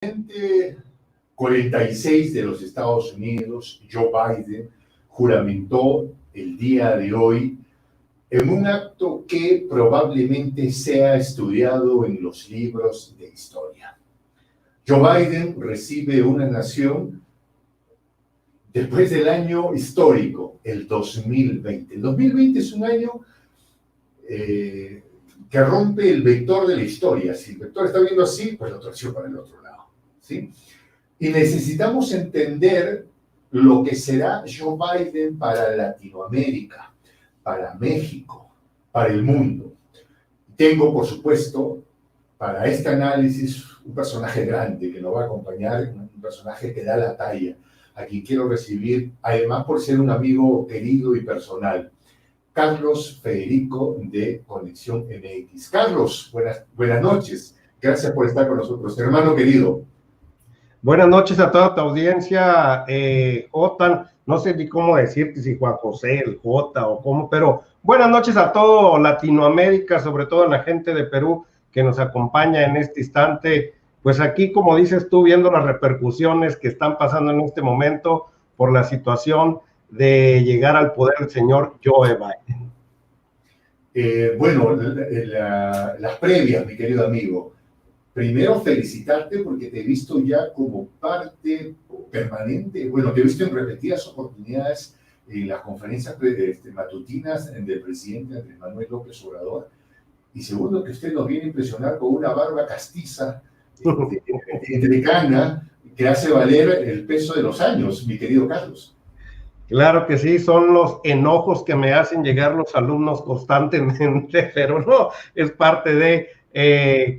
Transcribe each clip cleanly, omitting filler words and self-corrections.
presidente 46 de los Estados Unidos, Joe Biden, juramentó el día de hoy en un acto que probablemente sea estudiado en los libros de historia. Joe Biden recibe una nación después del año histórico, el 2020. El 2020 es un año que rompe el vector de la historia. Si el vector está viendo así, pues lo torció para el otro lado, ¿sí? Y necesitamos entender lo que será Joe Biden para Latinoamérica, para México, para el mundo. Tengo, por supuesto, para este análisis un personaje grande que nos va a acompañar, un personaje que da la talla, a quien quiero recibir, además por ser un amigo querido y personal, Carlos Federico de Conexión MX. Carlos, buenas noches. Gracias por estar con nosotros, hermano querido. Buenas noches a toda tu audiencia, Jotan, no sé ni cómo decirte, si Juan José, el Jota o cómo, pero buenas noches a todo Latinoamérica, sobre todo a la gente de Perú que nos acompaña en este instante, pues aquí, como dices tú, viendo las repercusiones que están pasando en este momento por la situación de llegar al poder del señor Joe Biden. Bueno, las previas, mi querido amigo. Primero, felicitarte porque te he visto ya como parte permanente, bueno, te he visto en repetidas oportunidades en las conferencias matutinas del presidente Andrés Manuel López Obrador. Y segundo, que usted nos viene a impresionar con una barba castiza, entrecana, que hace valer el peso de los años, mi querido Carlos. Claro que sí, son los enojos que me hacen llegar los alumnos constantemente, pero no, es parte de...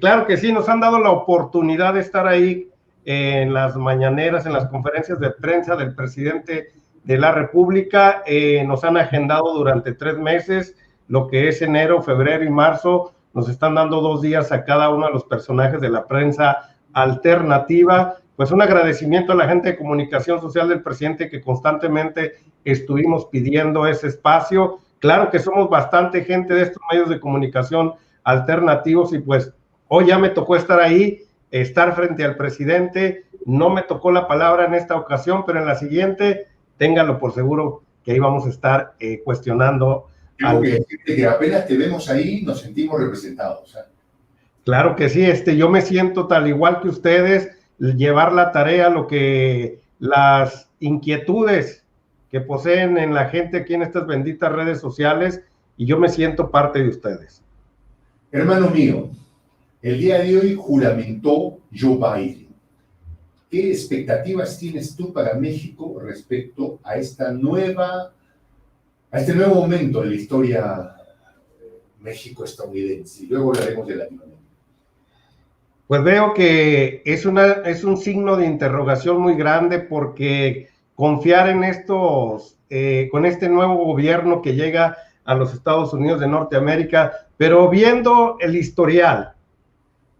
claro que sí, nos han dado la oportunidad de estar ahí en las mañaneras, en las conferencias de prensa del presidente de la República. Nos han agendado durante 3 meses, lo que es enero, febrero y marzo. Nos están dando 2 días a cada uno de los personajes de la prensa alternativa. Pues un agradecimiento a la gente de comunicación social del presidente que constantemente estuvimos pidiendo ese espacio. Claro que somos bastante gente de estos medios de comunicación alternativos y pues hoy ya me tocó estar ahí, estar frente al presidente. No me tocó la palabra en esta ocasión, pero en la siguiente, ténganlo por seguro que ahí vamos a estar cuestionando. Tengo que decirte que apenas te vemos ahí, nos sentimos representados, ¿eh? Claro que sí, yo me siento tal igual que ustedes, llevar la tarea, lo que las inquietudes que poseen en la gente aquí en estas benditas redes sociales, y yo me siento parte de ustedes. Hermano mío, el día de hoy juramentó Joe Biden. ¿Qué expectativas tienes tú para México respecto a este nuevo momento en la historia México-estadounidense? Y luego hablaremos de Latinoamérica. Pues veo que es un signo de interrogación muy grande, porque confiar en con este nuevo gobierno que llega a los Estados Unidos de Norteamérica, pero viendo el historial,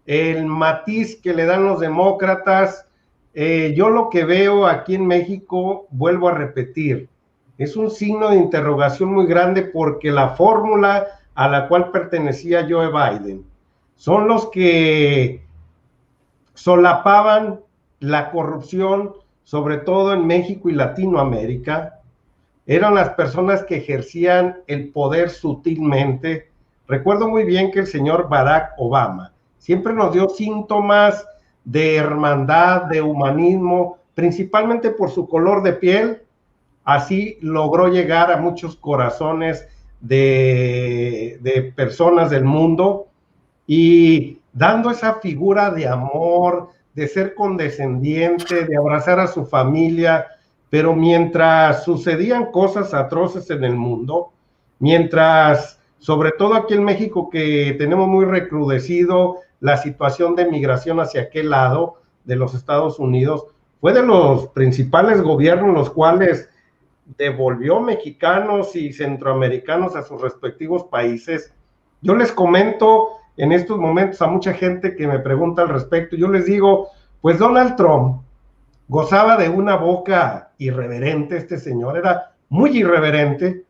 el matiz que le dan los demócratas, yo lo que veo aquí en México, vuelvo a repetir, es un signo de interrogación muy grande, porque la fórmula a la cual pertenecía Joe Biden son los que solapaban la corrupción, sobre todo en México y Latinoamérica. Eran las personas que ejercían el poder sutilmente. Recuerdo muy bien que el señor Barack Obama siempre nos dio síntomas de hermandad, de humanismo, principalmente por su color de piel. Así logró llegar a muchos corazones de personas del mundo, y dando esa figura de amor, de ser condescendiente, de abrazar a su familia. Pero mientras sucedían cosas atroces en el mundo, mientras, sobre todo aquí en México, que tenemos muy recrudecido la situación de migración hacia aquel lado de los Estados Unidos, fue de los principales gobiernos los cuales devolvió mexicanos y centroamericanos a sus respectivos países. Yo les comento en estos momentos a mucha gente que me pregunta al respecto, yo les digo, pues Donald Trump gozaba de una boca irreverente, este señor era muy irreverente,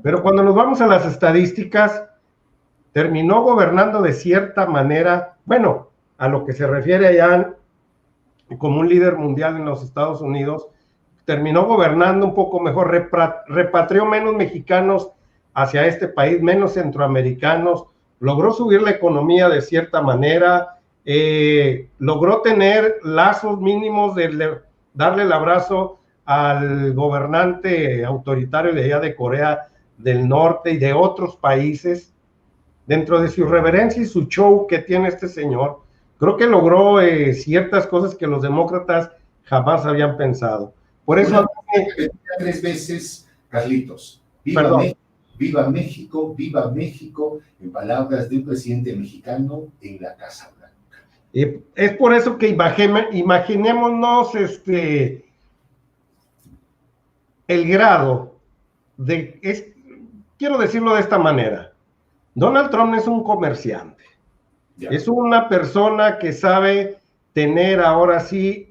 pero cuando nos vamos a las estadísticas, terminó gobernando de cierta manera, bueno, a lo que se refiere allá como un líder mundial en los Estados Unidos, terminó gobernando un poco mejor, repatrió menos mexicanos hacia este país, menos centroamericanos, logró subir la economía de cierta manera, logró tener lazos mínimos de darle el abrazo al gobernante autoritario de allá de Corea del Norte y de otros países. Dentro de su irreverencia y su show que tiene este señor, creo que logró ciertas cosas que los demócratas jamás habían pensado. Por eso... Tres veces, Carlitos, viva México, en palabras de un presidente mexicano en la Casa Blanca. Es por eso que imaginémonos el grado de... quiero decirlo de esta manera. Donald Trump es un comerciante. Es una persona que sabe tener ahora sí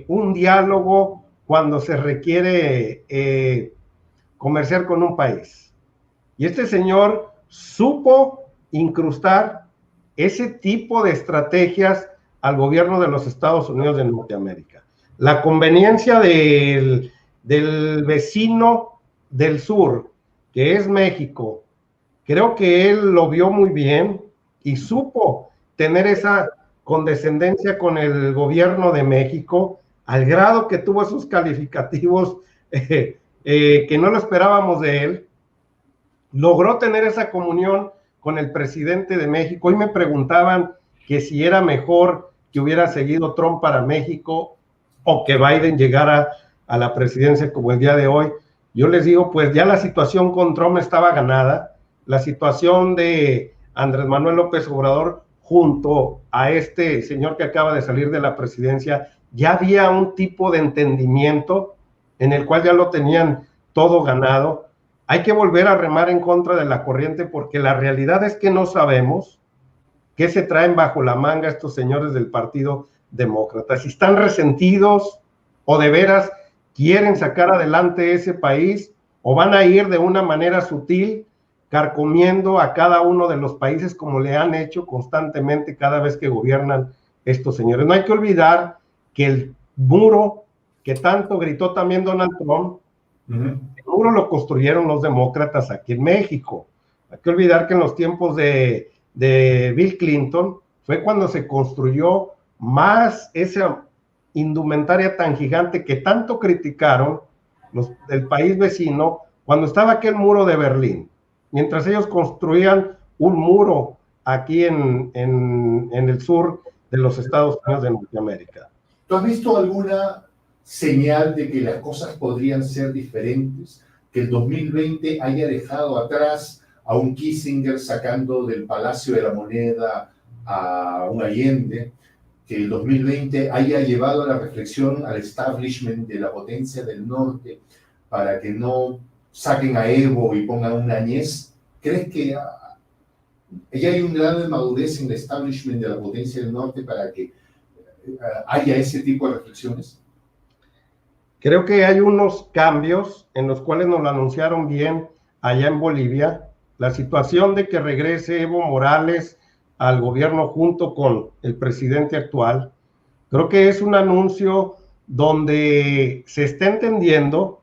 un diálogo cuando se requiere comerciar con un país. Y este señor supo incrustar ese tipo de estrategias al gobierno de los Estados Unidos de Norteamérica. La conveniencia del vecino del sur, que es México, creo que él lo vio muy bien y supo tener esa condescendencia con el gobierno de México, al grado que tuvo esos calificativos que no lo esperábamos de él. Logró tener esa comunión con el presidente de México. Hoy me preguntaban que si era mejor que hubiera seguido Trump para México o que Biden llegara a la presidencia como el día de hoy. Yo les digo, pues ya la situación con Trump estaba ganada. La situación de Andrés Manuel López Obrador junto a este señor que acaba de salir de la presidencia, ya había un tipo de entendimiento en el cual ya lo tenían todo ganado. Hay que volver a remar en contra de la corriente porque la realidad es que no sabemos qué se traen bajo la manga estos señores del Partido Demócrata. Si están resentidos o de veras quieren sacar adelante ese país o van a ir de una manera sutil carcomiendo a cada uno de los países como le han hecho constantemente cada vez que gobiernan estos señores. No hay que olvidar que el muro que tanto gritó también Donald Trump, el muro lo construyeron los demócratas aquí en México. Hay que olvidar que en los tiempos de Bill Clinton fue cuando se construyó más esa indumentaria tan gigante que tanto criticaron del país vecino cuando estaba aquel muro de Berlín. Mientras ellos construían un muro aquí en el sur de los Estados Unidos de Norteamérica. ¿Tú has visto alguna señal de que las cosas podrían ser diferentes? Que el 2020 haya dejado atrás a un Kissinger sacando del Palacio de la Moneda a un Allende, que el 2020 haya llevado a la reflexión al establishment de la potencia del norte para que no saquen a Evo y pongan un Añez. ¿Crees que ya hay un grado de madurez en el establishment de la potencia del norte para que haya ese tipo de reflexiones? Creo que hay unos cambios en los cuales nos lo anunciaron bien allá en Bolivia. La situación de que regrese Evo Morales al gobierno junto con el presidente actual, creo que es un anuncio donde se está entendiendo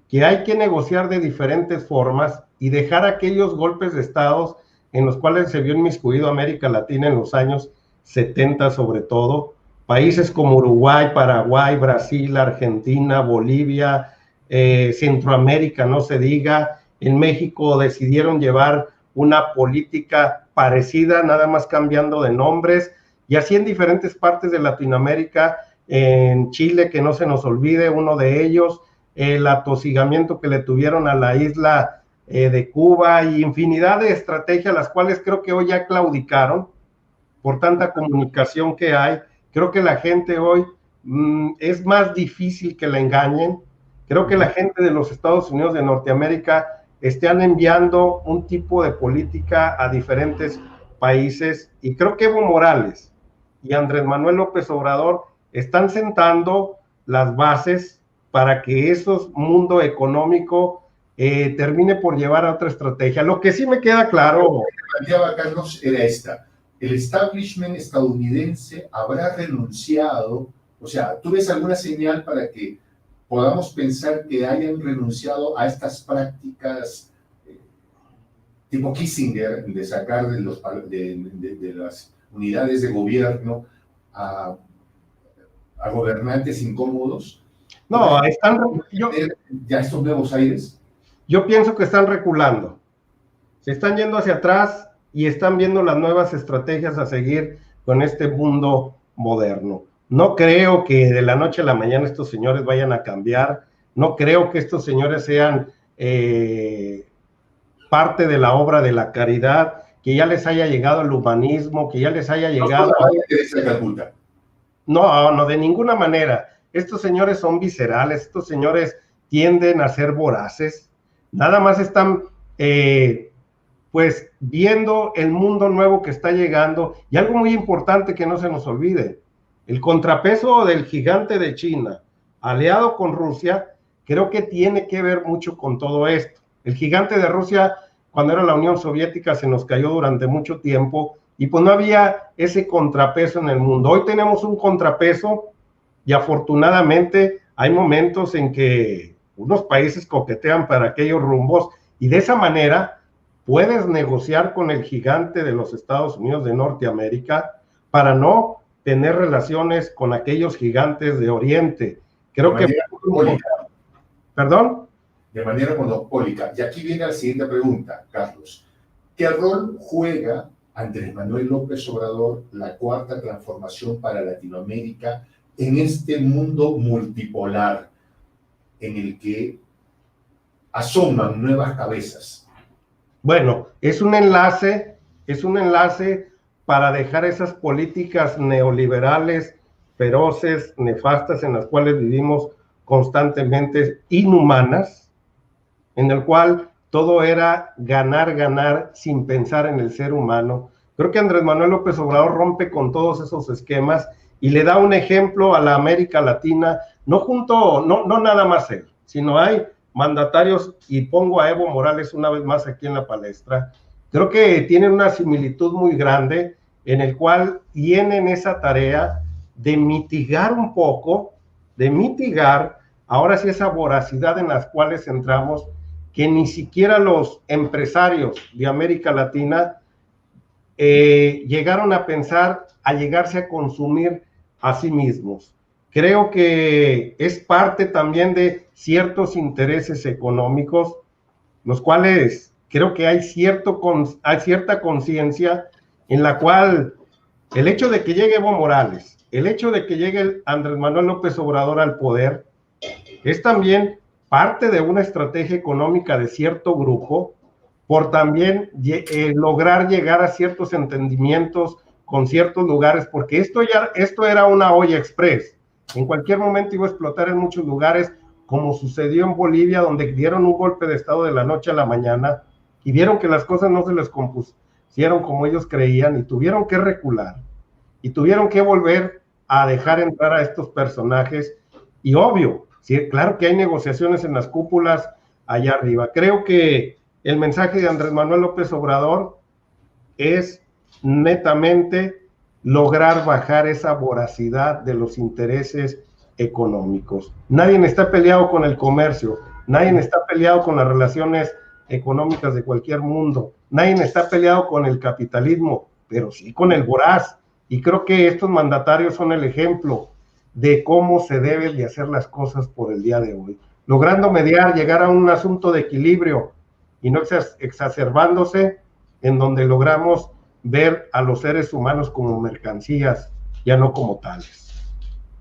que hay que negociar de diferentes formas y dejar aquellos golpes de estados en los cuales se vio inmiscuido América Latina en los años 70 sobre todo, países como Uruguay, Paraguay, Brasil, Argentina, Bolivia, Centroamérica, no se diga. En México decidieron llevar una política parecida, nada más cambiando de nombres, y así en diferentes partes de Latinoamérica, en Chile, que no se nos olvide, uno de ellos, el atosigamiento que le tuvieron a la isla de Cuba, y infinidad de estrategias, las cuales creo que hoy ya claudicaron por tanta comunicación que hay. Creo que la gente hoy es más difícil que la engañen. Creo que la gente de los Estados Unidos de Norteamérica están enviando un tipo de política a diferentes países, y creo que Evo Morales y Andrés Manuel López Obrador están sentando las bases para que ese mundo económico termine por llevar a otra estrategia. Lo que sí me queda claro... Lo que planteaba Carlos era esta: el establishment estadounidense habrá renunciado O sea, ¿tú ves alguna señal para que podamos pensar que hayan renunciado a estas prácticas tipo Kissinger, de sacar de las unidades de gobierno a gobernantes incómodos? No, ¿Ya estos nuevos aires? Yo pienso que están reculando, se están yendo hacia atrás y están viendo las nuevas estrategias a seguir con este mundo moderno. No creo que de la noche a la mañana estos señores vayan a cambiar, no creo que estos señores sean parte de la obra de la caridad, que ya les haya llegado el humanismo, que ya les haya llegado... No, de ninguna manera. Estos señores son viscerales, estos señores tienden a ser voraces, nada más están pues viendo el mundo nuevo que está llegando. Y algo muy importante que no se nos olvide, el contrapeso del gigante de China, aliado con Rusia, creo que tiene que ver mucho con todo esto. El gigante de Rusia, cuando era la Unión Soviética, se nos cayó durante mucho tiempo y pues no había ese contrapeso en el mundo. Hoy tenemos un contrapeso y afortunadamente hay momentos en que unos países coquetean para aquellos rumbos y de esa manera puedes negociar con el gigante de los Estados Unidos de Norteamérica para no tener relaciones con aquellos gigantes de Oriente. Creo que... ¿Perdón? De manera monopólica. Y aquí viene la siguiente pregunta, Carlos. ¿Qué rol juega Andrés Manuel López Obrador la cuarta transformación para Latinoamérica en este mundo multipolar en el que asoman nuevas cabezas? Bueno, es un enlace para dejar esas políticas neoliberales, feroces, nefastas, en las cuales vivimos constantemente, inhumanas, en el cual todo era ganar, ganar, sin pensar en el ser humano. Creo que Andrés Manuel López Obrador rompe con todos esos esquemas y le da un ejemplo a la América Latina, no nada más él, sino hay mandatarios, y pongo a Evo Morales una vez más aquí en la palestra. Creo que tienen una similitud muy grande en el cual tienen esa tarea de mitigar un poco, ahora sí esa voracidad en las cuales entramos, que ni siquiera los empresarios de América Latina llegaron a pensar a llegarse a consumir a sí mismos. Creo que es parte también de ciertos intereses económicos, los cuales creo que hay cierta conciencia en la cual el hecho de que llegue Evo Morales, el hecho de que llegue Andrés Manuel López Obrador al poder, es también parte de una estrategia económica de cierto grupo por también lograr llegar a ciertos entendimientos con ciertos lugares, porque esto era una olla express. En cualquier momento iba a explotar en muchos lugares, como sucedió en Bolivia, donde dieron un golpe de estado de la noche a la mañana y vieron que las cosas no se les compusieron como ellos creían y tuvieron que recular y tuvieron que volver a dejar entrar a estos personajes. Y obvio, sí, claro que hay negociaciones en las cúpulas allá arriba. Creo que el mensaje de Andrés Manuel López Obrador es netamente lograr bajar esa voracidad de los intereses económicos. Nadie está peleado con el comercio, nadie está peleado con las relaciones económicas de cualquier mundo, nadie está peleado con el capitalismo, pero sí con el voraz. Y creo que estos mandatarios son el ejemplo de cómo se deben de hacer las cosas por el día de hoy, logrando mediar, llegar a un asunto de equilibrio y no exacerbándose, en donde logramos ver a los seres humanos como mercancías, ya no como tales.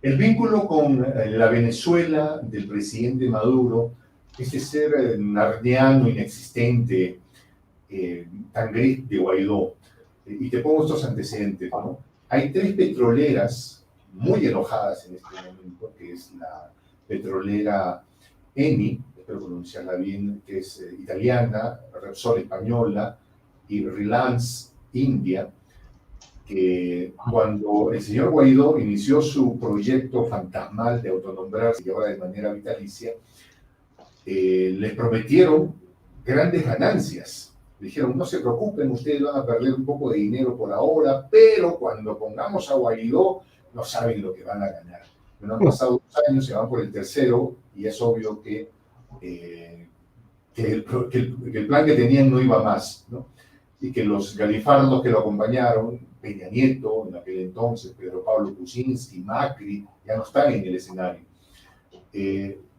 El vínculo con la Venezuela del presidente Maduro, ese ser narniano, inexistente, tan gris de Guaidó, y te pongo estos antecedentes, ¿no? Hay 3 petroleras muy enojadas en este momento, que es la petrolera Eni, espero pronunciarla bien, que es italiana, Repsol española y Reliance India, que cuando el señor Guaidó inició su proyecto fantasmal de autonombrarse y ahora de manera vitalicia, les prometieron grandes ganancias. Dijeron, no se preocupen, ustedes van a perder un poco de dinero por ahora, pero cuando pongamos a Guaidó, no saben lo que van a ganar. No han pasado 2 años, se van por el tercero, y es obvio que el plan que tenían no iba más, ¿no? Y que los galifardos que lo acompañaron, Peña Nieto, en aquel entonces, Pedro Pablo Kuczynski, Macri, ya no están en el escenario.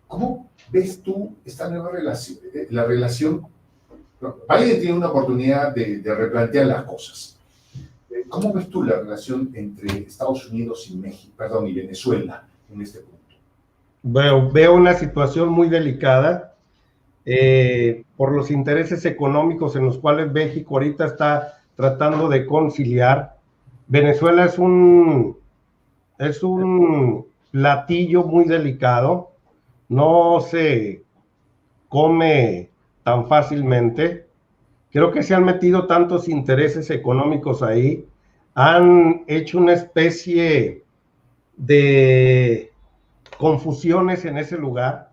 ¿Cómo ves tú esta nueva relación? La relación, Biden tiene una oportunidad de replantear las cosas. ¿Cómo ves tú la relación entre Estados Unidos y México, perdón, y Venezuela en este punto? Veo una situación muy delicada por los intereses económicos en los cuales México ahorita está tratando de conciliar. Venezuela es un platillo muy delicado, no se come tan fácilmente. Creo que se han metido tantos intereses económicos ahí, han hecho una especie de confusiones en ese lugar,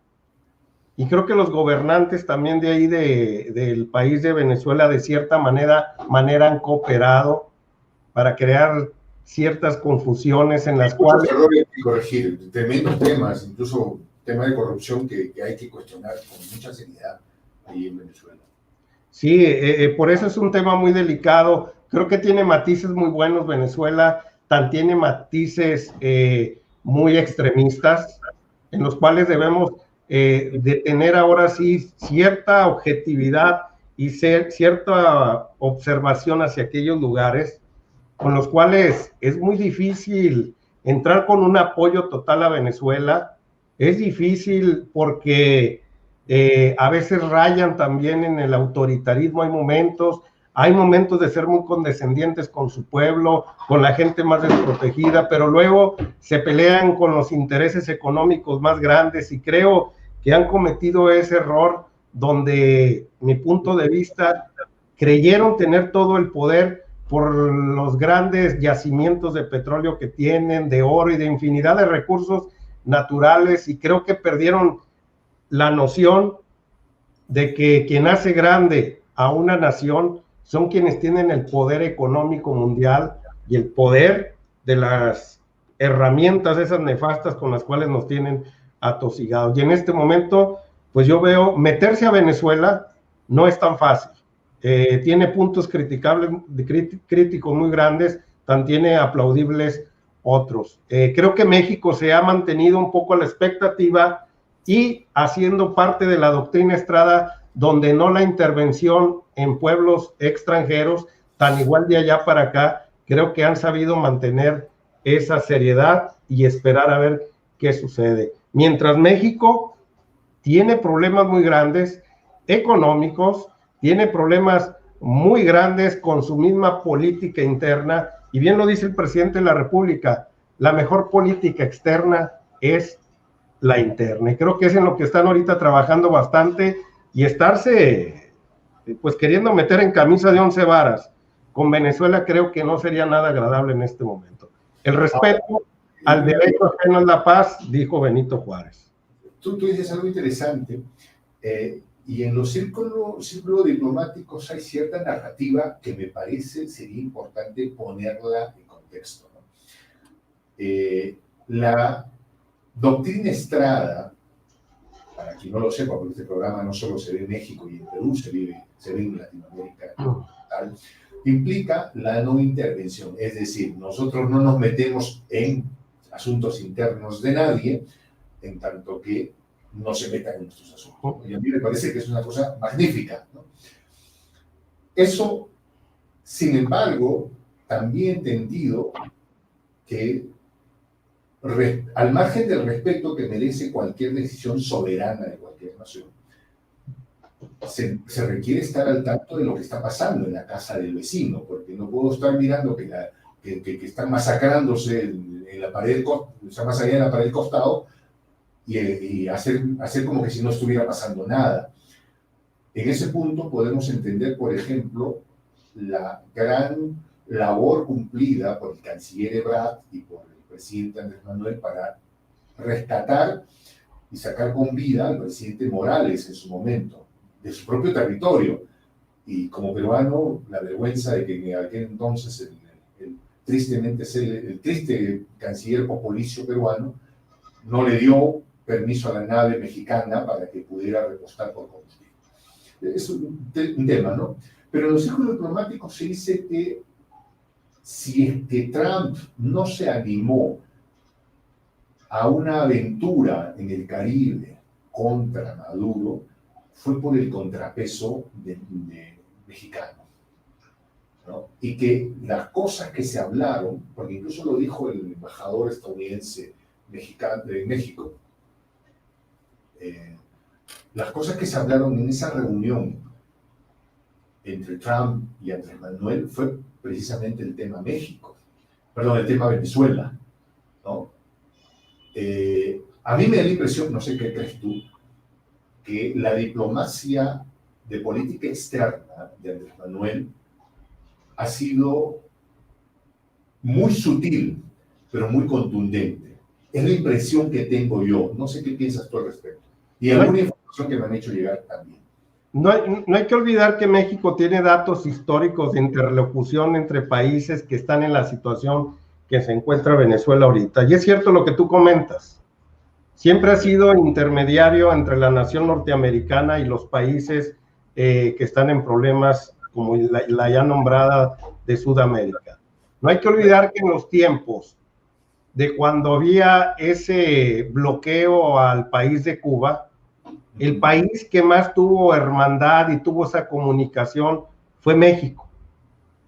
y creo que los gobernantes también de ahí del país de Venezuela de cierta manera han cooperado para crear ciertas confusiones en las cuales... errores que corregir, tremendos temas, incluso temas de corrupción que hay que cuestionar con mucha seriedad ahí en Venezuela. Sí, por eso es un tema muy delicado. Creo que tiene matices muy buenos Venezuela, tiene matices muy extremistas, en los cuales debemos de tener ahora sí cierta objetividad y cierta observación hacia aquellos lugares, con los cuales es muy difícil entrar con un apoyo total a Venezuela. Es difícil porque a veces rayan también en el autoritarismo, hay momentos de ser muy condescendientes con su pueblo, con la gente más desprotegida, pero luego se pelean con los intereses económicos más grandes, y creo que han cometido ese error donde, mi punto de vista, creyeron tener todo el poder por los grandes yacimientos de petróleo que tienen, de oro y de infinidad de recursos naturales, y creo que perdieron la noción de que quien hace grande a una nación son quienes tienen el poder económico mundial y el poder de las herramientas esas nefastas con las cuales nos tienen atosigados. Y en este momento, pues yo veo meterse a Venezuela no es tan fácil. Tiene puntos críticos muy grandes, también tiene aplaudibles otros. Creo que México se ha mantenido un poco a la expectativa y haciendo parte de la doctrina Estrada, donde no la intervención en pueblos extranjeros, tan igual de allá para acá. Creo que han sabido mantener esa seriedad y esperar a ver qué sucede. Mientras México tiene problemas muy grandes económicos, tiene problemas muy grandes con su misma política interna, y bien lo dice el presidente de la República, la mejor política externa es la interna, y creo que es en lo que están ahorita trabajando bastante, y estarse pues queriendo meter en camisa de 11 varas con Venezuela creo que no sería nada agradable en este momento. El respeto al derecho ajeno es la paz, dijo Benito Juárez. Tú dices algo interesante, y en los círculos diplomáticos hay cierta narrativa que me parece sería importante ponerla en contexto, ¿no? La doctrina Estrada, para quien no lo sepa, porque este programa no solo se ve en México y en Perú, se ve en Latinoamérica tal, implica la no intervención, es decir, nosotros no nos metemos en asuntos internos de nadie, en tanto que no se metan en nuestros asuntos. Y a mí me parece que es una cosa magnífica, ¿no? Eso, sin embargo, también entendido que al margen del respeto que merece cualquier decisión soberana de cualquier nación, se requiere estar al tanto de lo que está pasando en la casa del vecino, porque no puedo estar mirando que están masacrándose en la pared, está más allá de la pared costado, y hacer como que si no estuviera pasando nada. En ese punto podemos entender, por ejemplo, la gran labor cumplida por el canciller Ebrard y por el presidente Andrés Manuel para rescatar y sacar con vida al presidente Morales en su momento, de su propio territorio. Y como peruano, la vergüenza de que en aquel entonces el triste canciller populicio peruano no le dio permiso a la nave mexicana para que pudiera repostar por combustible. Es un tema, ¿no? Pero en los círculos diplomáticos se dice que si es que Trump no se animó a una aventura en el Caribe contra Maduro, fue por el contrapeso de mexicano, ¿no? Y que las cosas que se hablaron, porque incluso lo dijo el embajador estadounidense de México, las cosas que se hablaron en esa reunión entre Trump y Andrés Manuel fue precisamente el tema México, perdón, el tema Venezuela, ¿no? A mí me da la impresión, no sé qué crees tú, que la diplomacia de política externa de Andrés Manuel ha sido muy sutil, pero muy contundente. Es la impresión que tengo yo. No sé qué piensas tú al respecto. Y alguna información que me han hecho llegar también. No hay que olvidar que México tiene datos históricos de interlocución entre países que están en la situación que se encuentra Venezuela ahorita. Y es cierto lo que tú comentas. Siempre ha sido intermediario entre la nación norteamericana y los países que están en problemas como la ya nombrada de Sudamérica. No hay que olvidar que en los tiempos de cuando había ese bloqueo al país de Cuba, el país que más tuvo hermandad y tuvo esa comunicación fue México.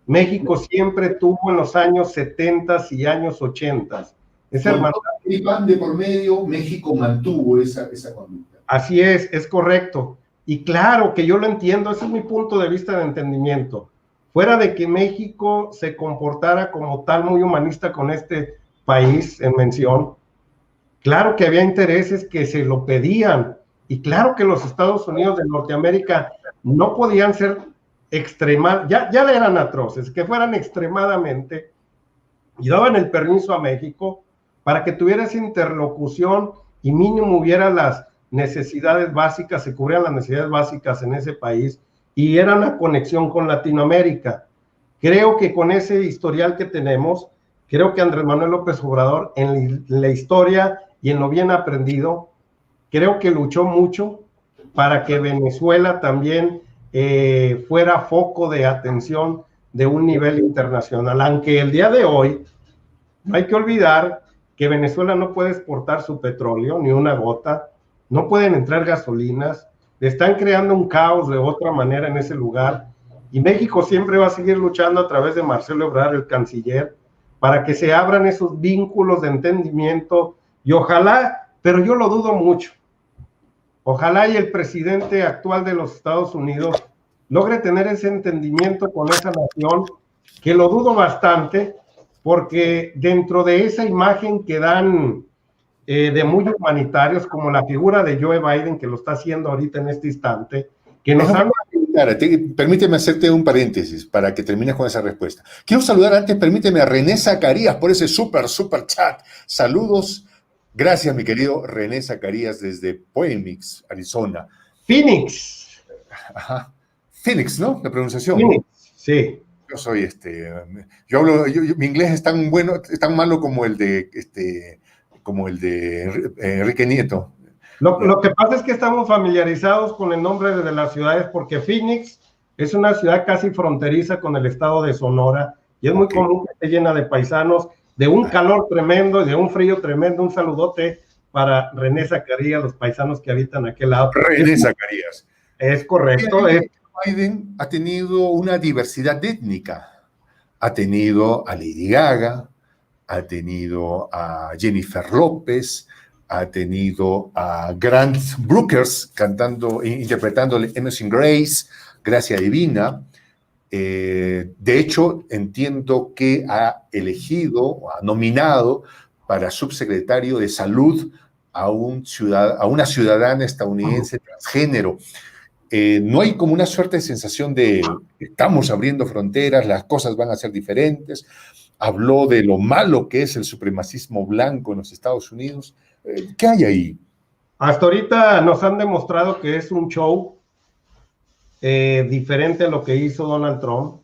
México siempre tuvo en los años 70 y años 80 esa hermandad. Y pan de por medio, México mantuvo esa conducta. Así es correcto. Y claro que yo lo entiendo, ese es mi punto de vista de entendimiento. Fuera de que México se comportara como tal muy humanista con este país en mención, claro que había intereses que se lo pedían, y claro que los Estados Unidos de Norteamérica no podían ser ya eran atroces, que fueran extremadamente, y daban el permiso a México para que tuviera esa interlocución y mínimo hubiera las necesidades básicas, se cubrían las necesidades básicas en ese país, y era una conexión con Latinoamérica. Creo que con ese historial que tenemos, creo que Andrés Manuel López Obrador, en la historia y en lo bien aprendido, creo que luchó mucho para que Venezuela también fuera foco de atención de un nivel internacional, aunque el día de hoy no hay que olvidar que Venezuela no puede exportar su petróleo, ni una gota, no pueden entrar gasolinas, están creando un caos de otra manera en ese lugar, y México siempre va a seguir luchando a través de Marcelo Ebrard, el canciller, para que se abran esos vínculos de entendimiento, y ojalá, pero yo lo dudo mucho, ojalá y el presidente actual de los Estados Unidos logre tener ese entendimiento con esa nación, que lo dudo bastante, porque dentro de esa imagen que dan de muy humanitarios, como la figura de Joe Biden, que lo está haciendo ahorita en este instante, que nos han... Permíteme hacerte un paréntesis para que termines con esa respuesta. Quiero saludar antes, permíteme a René Zacarías por ese super chat. Saludos. Gracias, mi querido René Zacarías desde Phoenix, Arizona. Phoenix. Ajá. Phoenix, ¿no? La pronunciación. Phoenix, sí. Yo soy yo hablo, mi inglés es tan bueno, es tan malo como el de Enrique Nieto. Lo que pasa es que estamos familiarizados con el nombre de las ciudades porque Phoenix es una ciudad casi fronteriza con el estado de Sonora y es muy común que esté llena de paisanos, de un calor tremendo y de un frío tremendo. Un saludote para René Zacarías, los paisanos que habitan aquel lado. René Zacarías. Es correcto. Biden ha tenido una diversidad étnica. Ha tenido a Lady Gaga, ha tenido a Jennifer López, ha tenido a Grant Brooks interpretando Amazing Grace, Gracia Divina. De hecho, entiendo que ha nominado para subsecretario de Salud a una ciudadana estadounidense transgénero. No hay como una suerte de sensación de estamos abriendo fronteras, las cosas van a ser diferentes. Habló de lo malo que es el supremacismo blanco en los Estados Unidos. ¿Qué hay ahí? Hasta ahorita nos han demostrado que es un show diferente a lo que hizo Donald Trump,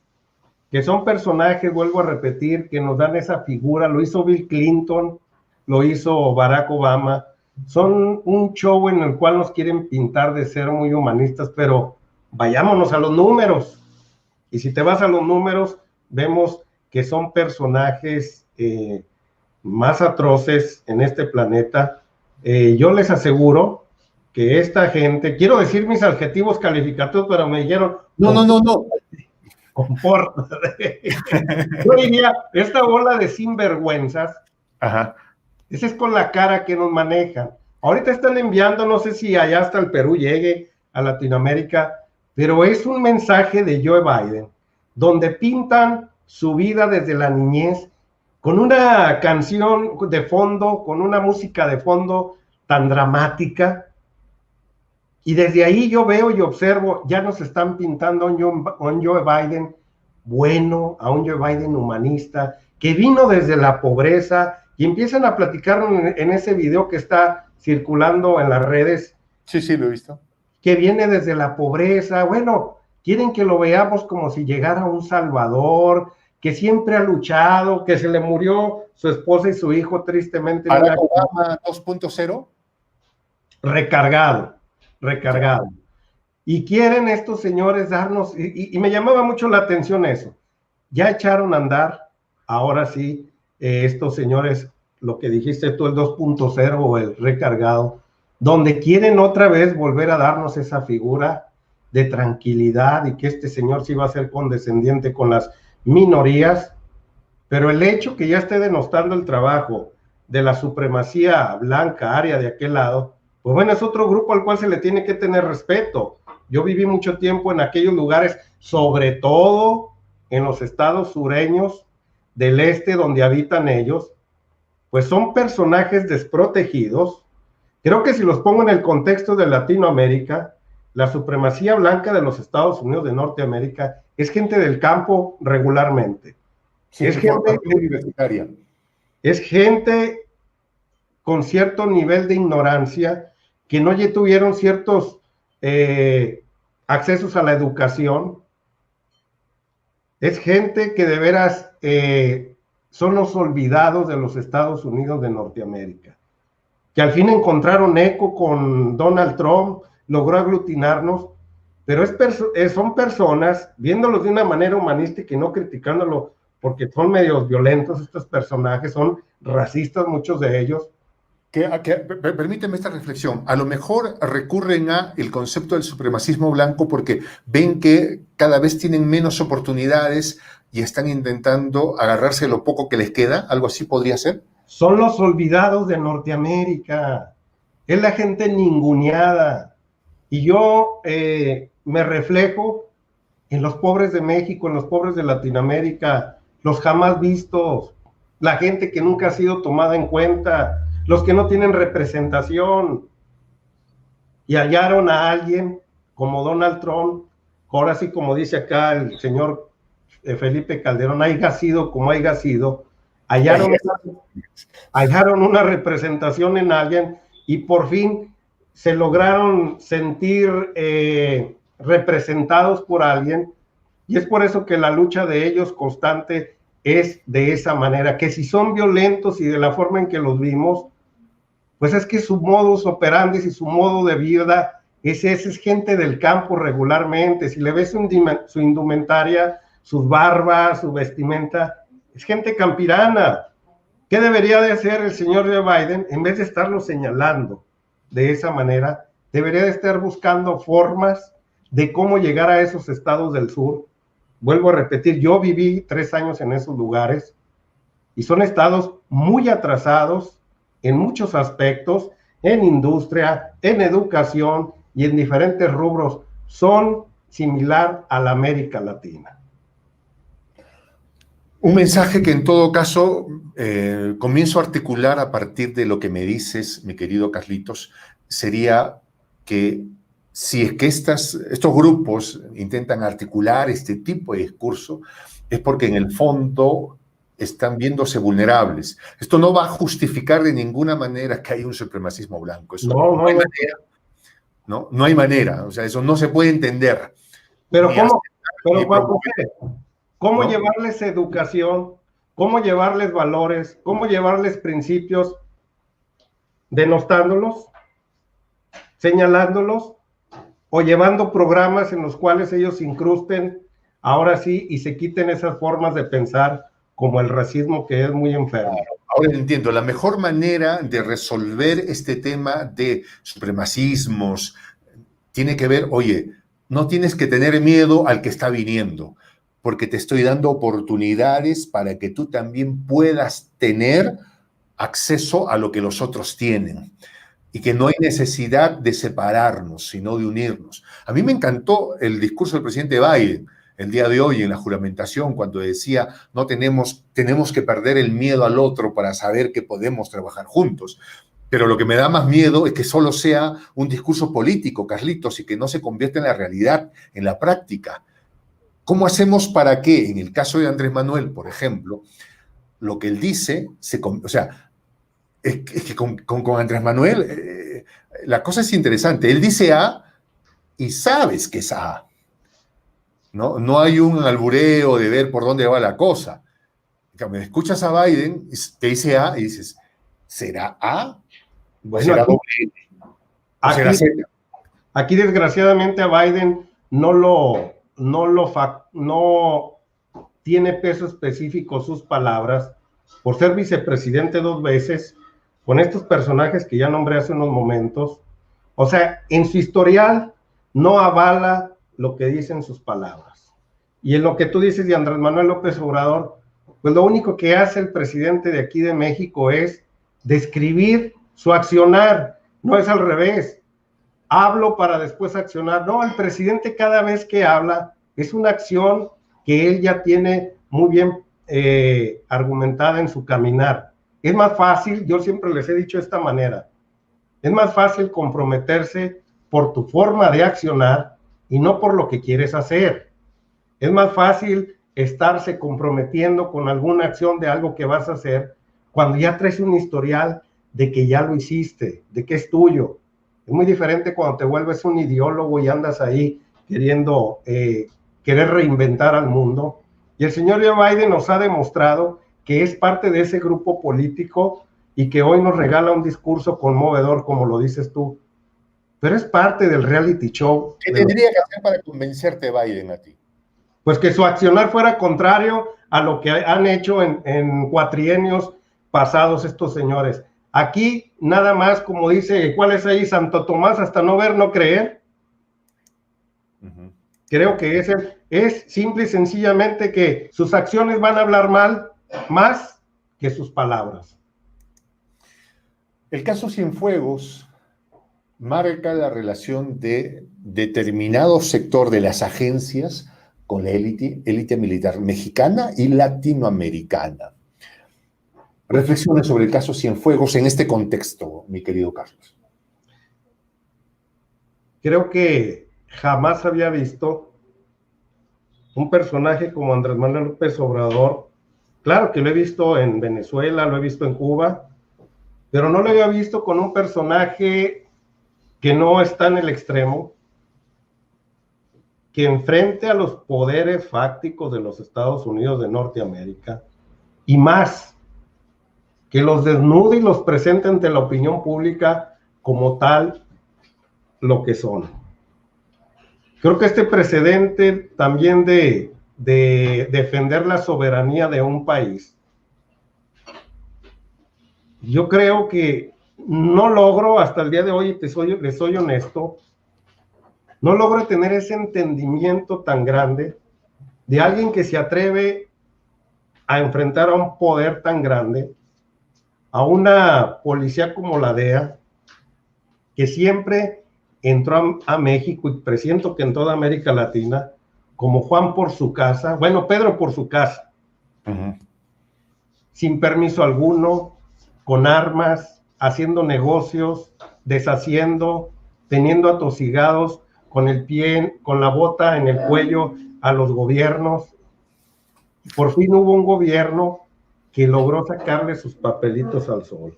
que son personajes, vuelvo a repetir, que nos dan esa figura. Lo hizo Bill Clinton, lo hizo Barack Obama. Son un show en el cual nos quieren pintar de ser muy humanistas, pero vayámonos a los números. Y si te vas a los números, vemos que son personajes más atroces en este planeta. Yo les aseguro que esta gente, quiero decir mis adjetivos calificativos, pero me dijeron... No. Compórtate. Yo diría, esta bola de sinvergüenzas, Ajá. esa es con la cara que nos manejan. Ahorita están enviando, no sé si allá hasta el Perú llegue, a Latinoamérica, pero es un mensaje de Joe Biden, donde pintan su vida desde la niñez, con una canción de fondo, con una música de fondo tan dramática, y desde ahí yo veo y observo, ya nos están pintando a un Joe Biden bueno, a un Joe Biden humanista, que vino desde la pobreza, y empiezan a platicar en ese video que está circulando en las redes. Sí, lo he visto. Que viene desde la pobreza. Bueno, quieren que lo veamos como si llegara un salvador, que siempre ha luchado, que se le murió su esposa y su hijo tristemente. ¿Barack Obama 2.0? Recargado. Y quieren estos señores darnos, y me llamaba mucho la atención eso. Ya echaron a andar, ahora sí, estos señores, lo que dijiste tú, el 2.0 o el recargado, donde quieren otra vez volver a darnos esa figura de tranquilidad y que este señor sí va a ser condescendiente con las minorías, pero el hecho que ya esté denostando el trabajo de la supremacía blanca aria de aquel lado, pues bueno, es otro grupo al cual se le tiene que tener respeto. Yo viví mucho tiempo en aquellos lugares, sobre todo en los estados sureños del este donde habitan ellos, pues son personajes desprotegidos. Creo que si los pongo en el contexto de Latinoamérica, la supremacía blanca de los Estados Unidos de Norteamérica es gente del campo regularmente. Sí, es gente universitaria. Es gente con cierto nivel de ignorancia, que no tuvieron ciertos accesos a la educación. Es gente que de veras son los olvidados de los Estados Unidos de Norteamérica, que al fin encontraron eco con Donald Trump, logró aglutinarnos, pero son personas, viéndolos de una manera humanística y no criticándolo, porque son medios violentos estos personajes, son racistas muchos de ellos. Permíteme esta reflexión. A lo mejor recurren a el concepto del supremacismo blanco porque ven que cada vez tienen menos oportunidades y están intentando agarrarse lo poco que les queda. ¿Algo así podría ser? Son los olvidados de Norteamérica. Es la gente ninguneada. Y yo me reflejo en los pobres de México, en los pobres de Latinoamérica, los jamás vistos, la gente que nunca ha sido tomada en cuenta, los que no tienen representación. Y hallaron a alguien como Donald Trump, ahora sí, como dice acá el señor Felipe Calderón, haya sido como haya sido, hallaron una representación en alguien y por fin se lograron sentir representados por alguien, y es por eso que la lucha de ellos constante es de esa manera, que si son violentos y de la forma en que los vimos, pues es que su modus operandi y su modo de vida es gente del campo regularmente. Si le ves su indumentaria, sus barbas, su vestimenta, es gente campirana. ¿Qué debería de hacer el señor Joe Biden? En vez de estarlo señalando de esa manera, debería de estar buscando formas de cómo llegar a esos estados del sur. Vuelvo a repetir, yo viví 3 años en esos lugares y son estados muy atrasados en muchos aspectos, en industria, en educación y en diferentes rubros. Son similar a la América Latina. Un mensaje que en todo caso comienzo a articular a partir de lo que me dices, mi querido Carlitos, sería que si es que estos grupos intentan articular este tipo de discurso, es porque en el fondo están viéndose vulnerables. Esto no va a justificar de ninguna manera que haya un supremacismo blanco. Eso no hay manera. No hay manera. O sea, eso no se puede entender. Pero ¿cómo llevarles educación? ¿Cómo llevarles valores? ¿Cómo llevarles principios denostándolos, señalándolos o llevando programas en los cuales ellos se incrusten ahora sí y se quiten esas formas de pensar como el racismo, que es muy enfermo. Ahora entiendo, la mejor manera de resolver este tema de supremacismos tiene que ver, oye, no tienes que tener miedo al que está viniendo, porque te estoy dando oportunidades para que tú también puedas tener acceso a lo que los otros tienen y que no hay necesidad de separarnos, sino de unirnos. A mí me encantó el discurso del presidente Biden el día de hoy en la juramentación, cuando decía, no tenemos que perder el miedo al otro para saber que podemos trabajar juntos. Pero lo que me da más miedo es que solo sea un discurso político, Carlitos, y que no se convierta en la realidad, en la práctica. ¿Cómo hacemos para que, en el caso de Andrés Manuel, por ejemplo, lo que él dice, o sea, es que con Andrés Manuel la cosa es interesante. Él dice A y sabes que es A. No hay un albureo de ver por dónde va la cosa. Me escuchas a Biden, te dice A y dices, ¿será A? Bueno, ¿será doble? ¿O será Z? Aquí desgraciadamente a Biden no tiene peso específico sus palabras por ser vicepresidente 2 veces con estos personajes que ya nombré hace unos momentos. O sea, en su historial no avala lo que dicen sus palabras. Y en lo que tú dices de Andrés Manuel López Obrador, pues lo único que hace el presidente de aquí de México es describir su accionar, no es al revés. Hablo para después accionar. No, el presidente cada vez que habla es una acción que él ya tiene muy bien argumentada en su caminar. Es más fácil, yo siempre les he dicho de esta manera, es más fácil comprometerse por tu forma de accionar y no por lo que quieres hacer. Es más fácil estarse comprometiendo con alguna acción de algo que vas a hacer cuando ya traes un historial de que ya lo hiciste, de que es tuyo. Es muy diferente cuando te vuelves un ideólogo y andas ahí queriendo querer reinventar al mundo. Y el señor Joe Biden nos ha demostrado que es parte de ese grupo político y que hoy nos regala un discurso conmovedor, como lo dices tú. Pero es parte del reality show. ¿Qué tendría que hacer para convencerte Biden a ti? Pues que su accionar fuera contrario a lo que han hecho en cuatrienios pasados estos señores. Aquí nada más, como dice, ¿cuál es ahí? Santo Tomás, hasta no ver, no creer. Creo que es simple y sencillamente que sus acciones van a hablar mal, más que sus palabras. El caso Cienfuegos marca la relación de determinado sector de las agencias con la élite militar mexicana y latinoamericana. Reflexiones sobre el caso Cienfuegos en este contexto, mi querido Carlos. Creo que jamás había visto un personaje como Andrés Manuel López Obrador. Claro que lo he visto en Venezuela, lo he visto en Cuba, pero no lo había visto con un personaje que no está en el extremo, que enfrente a los poderes fácticos de los Estados Unidos de Norteamérica y más, que los desnude y los presente ante la opinión pública como tal lo que son. Creo que este precedente también de defender la soberanía de un país, yo creo que no logro hasta el día de hoy, les soy honesto, no logro tener ese entendimiento tan grande de alguien que se atreve a enfrentar a un poder tan grande, a una policía como la DEA, que siempre entró a México y presiento que en toda América Latina, como Juan por su casa, bueno, Pedro por su casa, sin permiso alguno, con armas, haciendo negocios, deshaciendo, teniendo atosigados con el pie, con la bota en el cuello a los gobiernos. Por fin hubo un gobierno que logró sacarle sus papelitos al sol.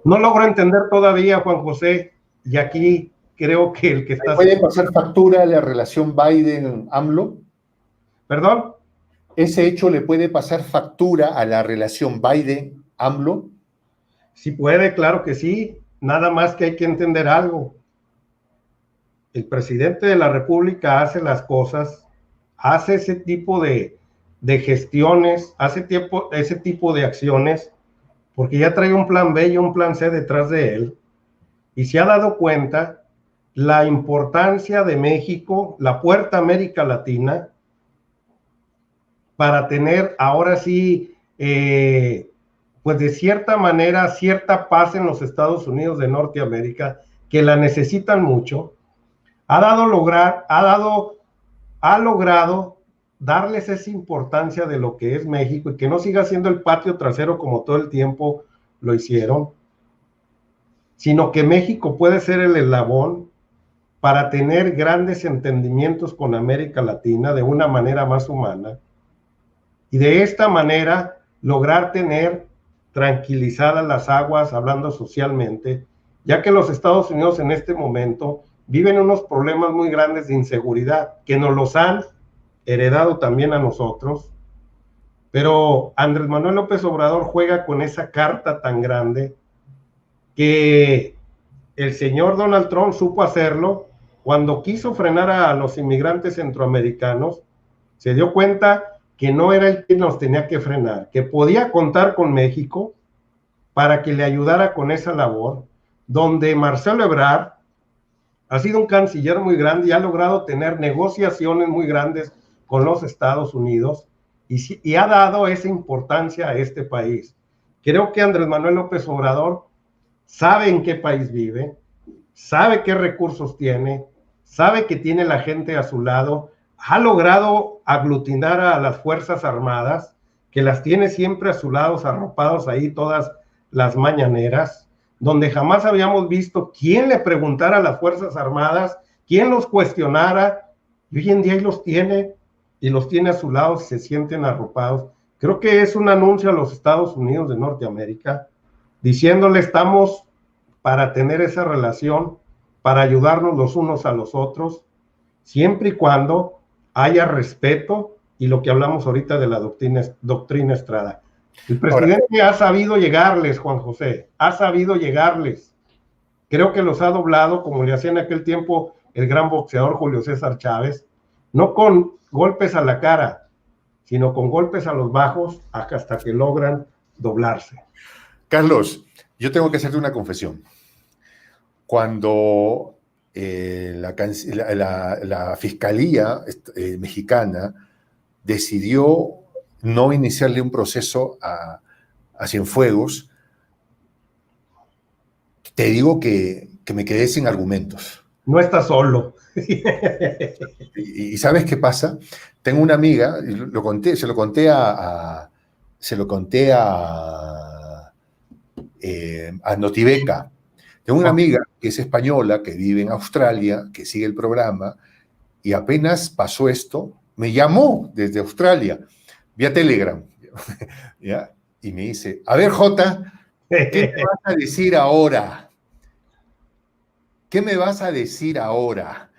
No logro entender todavía, Juan José, y aquí creo que el que está... ¿Puede pasar factura a la relación Biden-AMLO? ¿Perdón? ¿Ese hecho le puede pasar factura a la relación Biden-AMLO? Sí puede, claro que sí. Nada más que hay que entender algo. El presidente de la República hace las cosas, hace ese tipo de gestiones, hace ese tipo de acciones, porque ya trae un plan B y un plan C detrás de él, y se ha dado cuenta la importancia de México, la puerta a América Latina, para tener ahora sí, pues de cierta manera, cierta paz en los Estados Unidos de Norteamérica, que la necesitan mucho. Ha logrado darles esa importancia de lo que es México y que no siga siendo el patio trasero como todo el tiempo lo hicieron, sino que México puede ser el eslabón para tener grandes entendimientos con América Latina de una manera más humana y de esta manera lograr tener tranquilizadas las aguas hablando socialmente, ya que los Estados Unidos en este momento viven unos problemas muy grandes de inseguridad que nos los han heredado también a nosotros, pero Andrés Manuel López Obrador juega con esa carta tan grande que el señor Donald Trump supo hacerlo cuando quiso frenar a los inmigrantes centroamericanos. Se dio cuenta que no era el que nos tenía que frenar, que podía contar con México para que le ayudara con esa labor, donde Marcelo Ebrard ha sido un canciller muy grande y ha logrado tener negociaciones muy grandes con los Estados Unidos y ha dado esa importancia a este país. Creo que Andrés Manuel López Obrador sabe en qué país vive, sabe qué recursos tiene, sabe que tiene la gente a su lado, ha logrado aglutinar a las Fuerzas Armadas, que las tiene siempre a su lado, arropados ahí todas las mañaneras, donde jamás habíamos visto quién le preguntara a las Fuerzas Armadas, quién los cuestionara, y hoy en día ahí los tiene, y los tiene a su lado, se sienten arropados. Creo que es un anuncio a los Estados Unidos de Norteamérica, diciéndole estamos para tener esa relación, para ayudarnos los unos a los otros, siempre y cuando haya respeto y lo que hablamos ahorita de la doctrina Estrada. El presidente ha sabido llegarles, Juan José, ha sabido llegarles. Creo que los ha doblado, como le hacía en aquel tiempo el gran boxeador Julio César Chávez, no con golpes a la cara, sino con golpes a los bajos hasta que logran doblarse. Carlos, yo tengo que hacerte una confesión. Cuando la Fiscalía mexicana decidió no iniciarle un proceso a Cienfuegos, te digo que me quedé sin argumentos. No estás solo. ¿Y sabes qué pasa? Tengo una amiga, se lo conté a Notibeca. Tengo una amiga que es española, que vive en Australia, que sigue el programa, y apenas pasó esto, me llamó desde Australia, vía Telegram, ¿ya? Y me dice, a ver, Jota, ¿qué me vas a decir ahora? ¿Qué me vas a decir ahora?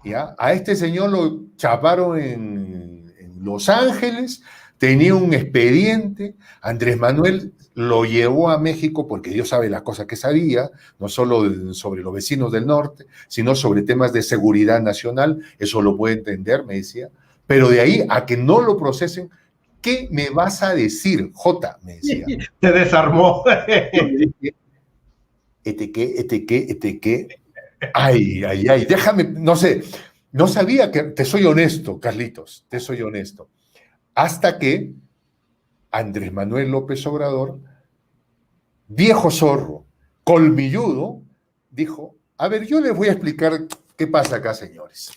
¿Ya? A este señor lo chaparon en Los Ángeles, tenía un expediente, Andrés Manuel lo llevó a México porque Dios sabe las cosas que sabía, no solo sobre los vecinos del norte, sino sobre temas de seguridad nacional, eso lo puede entender, me decía, pero de ahí a que no lo procesen, ¿qué me vas a decir, Jota? Me decía. Te desarmó. Ay, déjame, no sé, no sabía que, te soy honesto, Carlitos, te soy honesto, hasta que Andrés Manuel López Obrador, viejo zorro, colmilludo, dijo, a ver, yo les voy a explicar qué pasa acá, señores.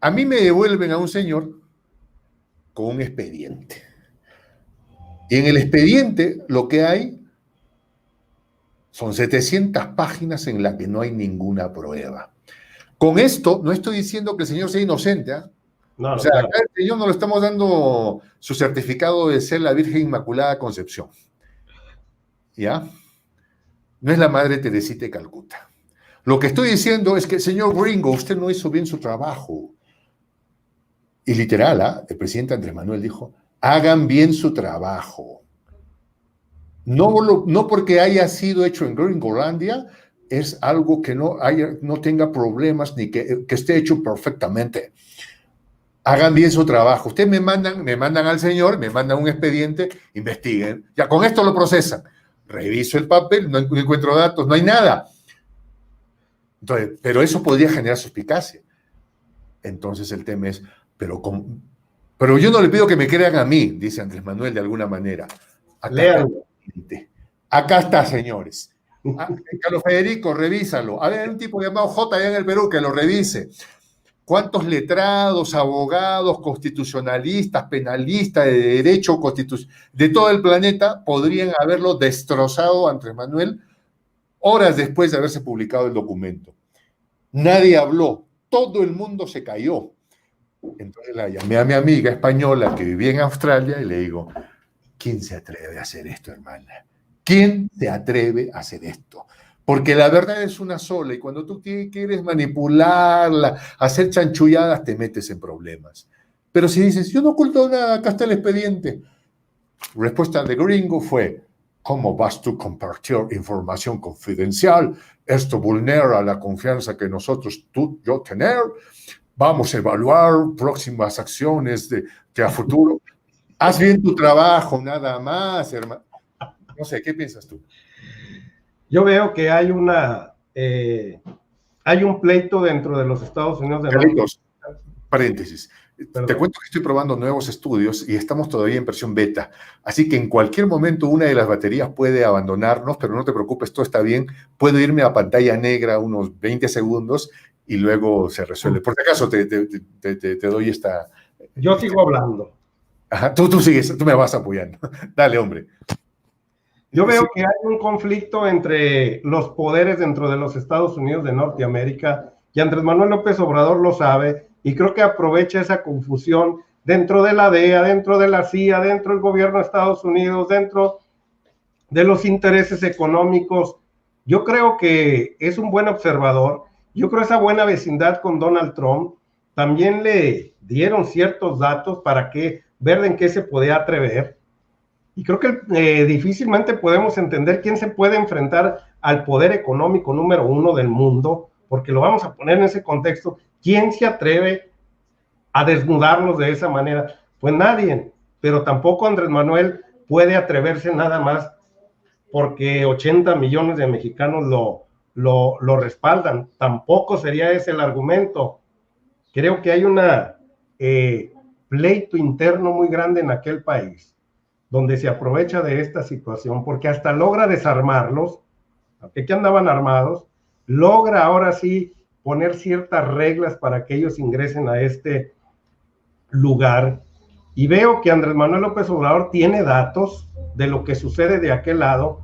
A mí me devuelven a un señor con un expediente. Y en el expediente lo que hay son 700 páginas en las que no hay ninguna prueba. Con esto, no estoy diciendo que el señor sea inocente, ¿eh? No, o sea, claro. acá el señor no le estamos dando su certificado de ser la Virgen Inmaculada Concepción. ¿Ya? No es la Madre Teresita de Calcuta. Lo que estoy diciendo es que, señor Gringo, usted no hizo bien su trabajo. Y literal, el presidente Andrés Manuel dijo, hagan bien su trabajo. No porque haya sido hecho en Gringolandia, es algo que no tenga problemas ni que esté hecho perfectamente. Hagan bien su trabajo. Ustedes me mandan al señor, me mandan un expediente, investiguen. Ya con esto lo procesan. Reviso el papel, no encuentro datos, no hay nada. Entonces, pero eso podría generar suspicacia. Entonces el tema es, pero yo no le pido que me crean a mí, dice Andrés Manuel de alguna manera. Acá está, señores. Carlos Federico, revísalo. A ver, hay un tipo llamado J allá en el Perú que lo revise. ¿Cuántos letrados, abogados, constitucionalistas, penalistas, de derecho de todo el planeta podrían haberlo destrozado a Andrés Manuel horas después de haberse publicado el documento? Nadie habló, todo el mundo se cayó. Entonces la llamé a mi amiga española que vivía en Australia y le digo, ¿quién se atreve a hacer esto, hermana? ¿Quién se atreve a hacer esto? Porque la verdad es una sola y cuando tú quieres manipularla, hacer chanchulladas, te metes en problemas. Pero si dices, yo no oculto nada, acá está el expediente. Respuesta de Gringo fue, ¿cómo vas tú a compartir información confidencial? Esto vulnera la confianza que yo tener. Vamos a evaluar próximas acciones que a futuro. Haz bien tu trabajo, nada más, hermano. No sé, ¿qué piensas tú? Yo veo que hay un pleito dentro de los Estados Unidos de Carlitos, paréntesis. Perdón. Te cuento que estoy probando nuevos estudios y estamos todavía en versión beta. Así que en cualquier momento una de las baterías puede abandonarnos, pero no te preocupes, todo está bien. Puedo irme a pantalla negra unos 20 segundos y luego se resuelve. Por si acaso te doy esta... Yo sigo hablando. Ajá, tú sigues, tú me vas apoyando. Dale, hombre. Yo veo que hay un conflicto entre los poderes dentro de los Estados Unidos de Norteamérica y Andrés Manuel López Obrador lo sabe y creo que aprovecha esa confusión dentro de la DEA, dentro de la CIA, dentro del gobierno de Estados Unidos, dentro de los intereses económicos. Yo creo que es un buen observador. Yo creo que esa buena vecindad con Donald Trump también le dieron ciertos datos para ver en qué se podía atrever. Y creo que difícilmente podemos entender quién se puede enfrentar al poder económico número 1 del mundo, porque lo vamos a poner en ese contexto. ¿Quién se atreve a desnudarnos de esa manera? Pues nadie, pero tampoco Andrés Manuel puede atreverse nada más porque 80 millones de mexicanos lo respaldan. Tampoco sería ese el argumento. Creo que hay una pleito interno muy grande en aquel país, donde se aprovecha de esta situación, porque hasta logra desarmarlos, aunque que andaban armados, logra ahora sí poner ciertas reglas para que ellos ingresen a este lugar. Y veo que Andrés Manuel López Obrador tiene datos de lo que sucede de aquel lado,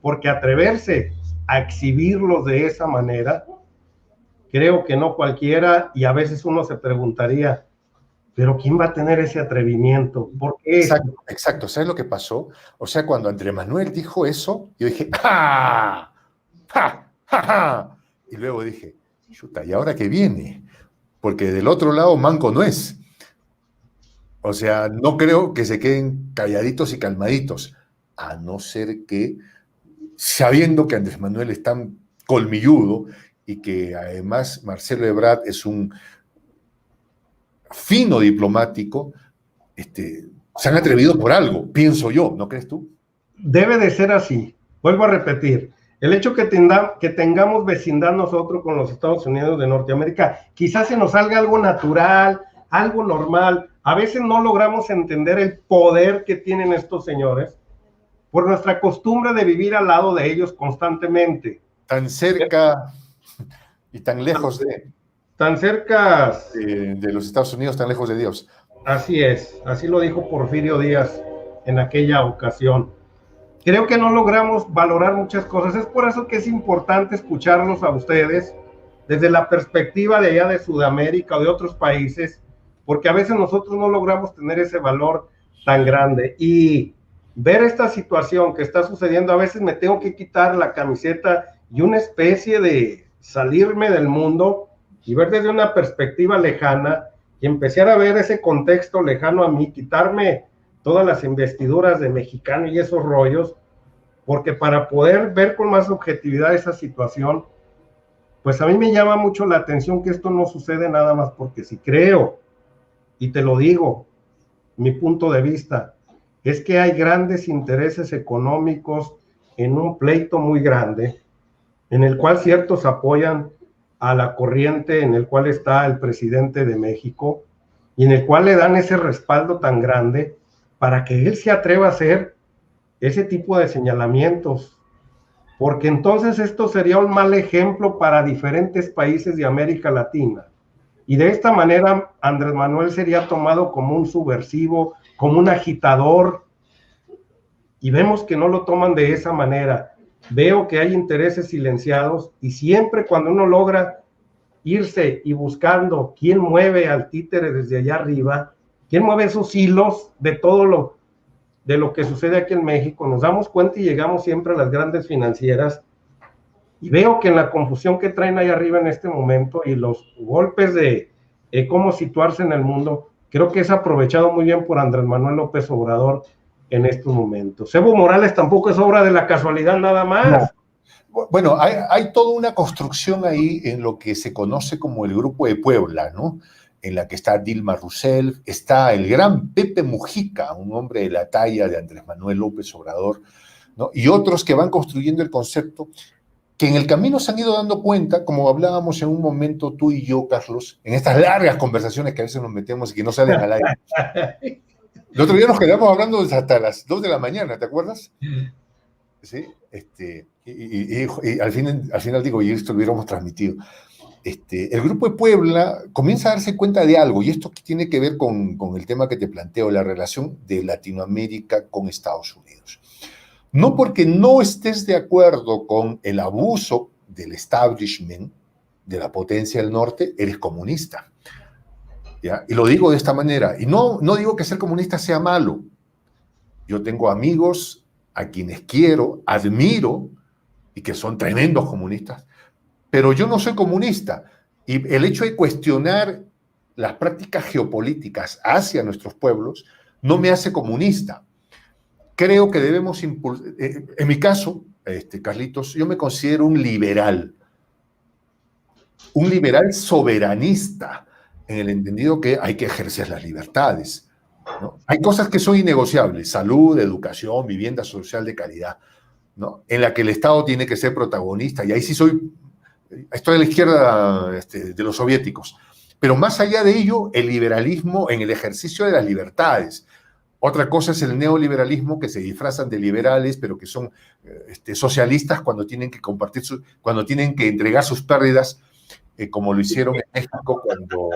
porque atreverse a exhibirlos de esa manera, creo que no cualquiera, y a veces uno se preguntaría, pero ¿quién va a tener ese atrevimiento? ¿Por qué? Exacto. ¿Sabes lo que pasó? O sea, cuando Andrés Manuel dijo eso, yo dije, ¡ah! ¡Ja! ¡Ja! ¡Ja! Y luego dije, chuta, ¿y ahora qué viene? Porque del otro lado manco no es. O sea, no creo que se queden calladitos y calmaditos, a no ser que, sabiendo que Andrés Manuel es tan colmilludo y que además Marcelo Ebrard es un fino diplomático, se han atrevido por algo, pienso yo, ¿no crees tú? Debe de ser así. Vuelvo a repetir, el hecho que tengamos vecindad nosotros con los Estados Unidos de Norteamérica, quizás se nos salga algo natural, algo normal. A veces no logramos entender el poder que tienen estos señores por nuestra costumbre de vivir al lado de ellos constantemente. Tan cerca y tan lejos tan cerca de los Estados Unidos, tan lejos de Dios. Así es, así lo dijo Porfirio Díaz en aquella ocasión. Creo que no logramos valorar muchas cosas, es por eso que es importante escucharlos a ustedes desde la perspectiva de allá de Sudamérica o de otros países, porque a veces nosotros no logramos tener ese valor tan grande. Y ver esta situación que está sucediendo, a veces me tengo que quitar la camiseta y una especie de salirme del mundo y ver desde una perspectiva lejana y empezar a ver ese contexto lejano a mí, quitarme todas las investiduras de mexicano y esos rollos, porque para poder ver con más objetividad esa situación, pues a mí me llama mucho la atención que esto no sucede nada más porque si creo, y te lo digo, mi punto de vista, es que hay grandes intereses económicos en un pleito muy grande, en el cual ciertos apoyan a la corriente en el cual está el presidente de México, y en el cual le dan ese respaldo tan grande para que él se atreva a hacer ese tipo de señalamientos, porque entonces esto sería un mal ejemplo para diferentes países de América Latina. Y de esta manera Andrés Manuel sería tomado como un subversivo, como un agitador, y vemos que no lo toman de esa manera. Veo que hay intereses silenciados, y siempre cuando uno logra irse y buscando quién mueve al títere desde allá arriba, quién mueve esos hilos de todo lo que sucede aquí en México, nos damos cuenta y llegamos siempre a las grandes financieras, y veo que en la confusión que traen ahí arriba en este momento y los golpes de cómo situarse en el mundo, creo que es aprovechado muy bien por Andrés Manuel López Obrador en estos momentos. Evo Morales tampoco es obra de la casualidad nada más. No. Bueno, hay toda una construcción ahí en lo que se conoce como el Grupo de Puebla, ¿no? En la que está Dilma Rousseff, está el gran Pepe Mujica, un hombre de la talla de Andrés Manuel López Obrador, ¿no? Y otros que van construyendo el concepto, que en el camino se han ido dando cuenta, como hablábamos en un momento tú y yo, Carlos, en estas largas conversaciones que a veces nos metemos y que no salen al aire. El otro día nos quedamos hablando hasta las 2 de la mañana, ¿te acuerdas? Sí, y al final digo, y esto lo hubiéramos transmitido. El Grupo de Puebla comienza a darse cuenta de algo, y esto tiene que ver con el tema que te planteo, la relación de Latinoamérica con Estados Unidos. No porque no estés de acuerdo con el abuso del establishment, de la potencia del norte, eres comunista. ¿Ya? Y lo digo de esta manera, y no digo que ser comunista sea malo. Yo tengo amigos a quienes quiero, admiro, y que son tremendos comunistas, pero yo no soy comunista, y el hecho de cuestionar las prácticas geopolíticas hacia nuestros pueblos no me hace comunista. Creo que debemos impulsar, en mi caso, Carlitos, yo me considero un liberal soberanista, en el entendido que hay que ejercer las libertades, ¿no? Hay cosas que son innegociables, salud, educación, vivienda social de calidad, ¿no? En la que el Estado tiene que ser protagonista, y ahí sí estoy a la izquierda de los soviéticos, pero más allá de ello, el liberalismo en el ejercicio de las libertades. Otra cosa es el neoliberalismo, que se disfrazan de liberales, pero que son socialistas cuando tienen que compartir, cuando tienen que entregar sus pérdidas, como lo hicieron en México cuando,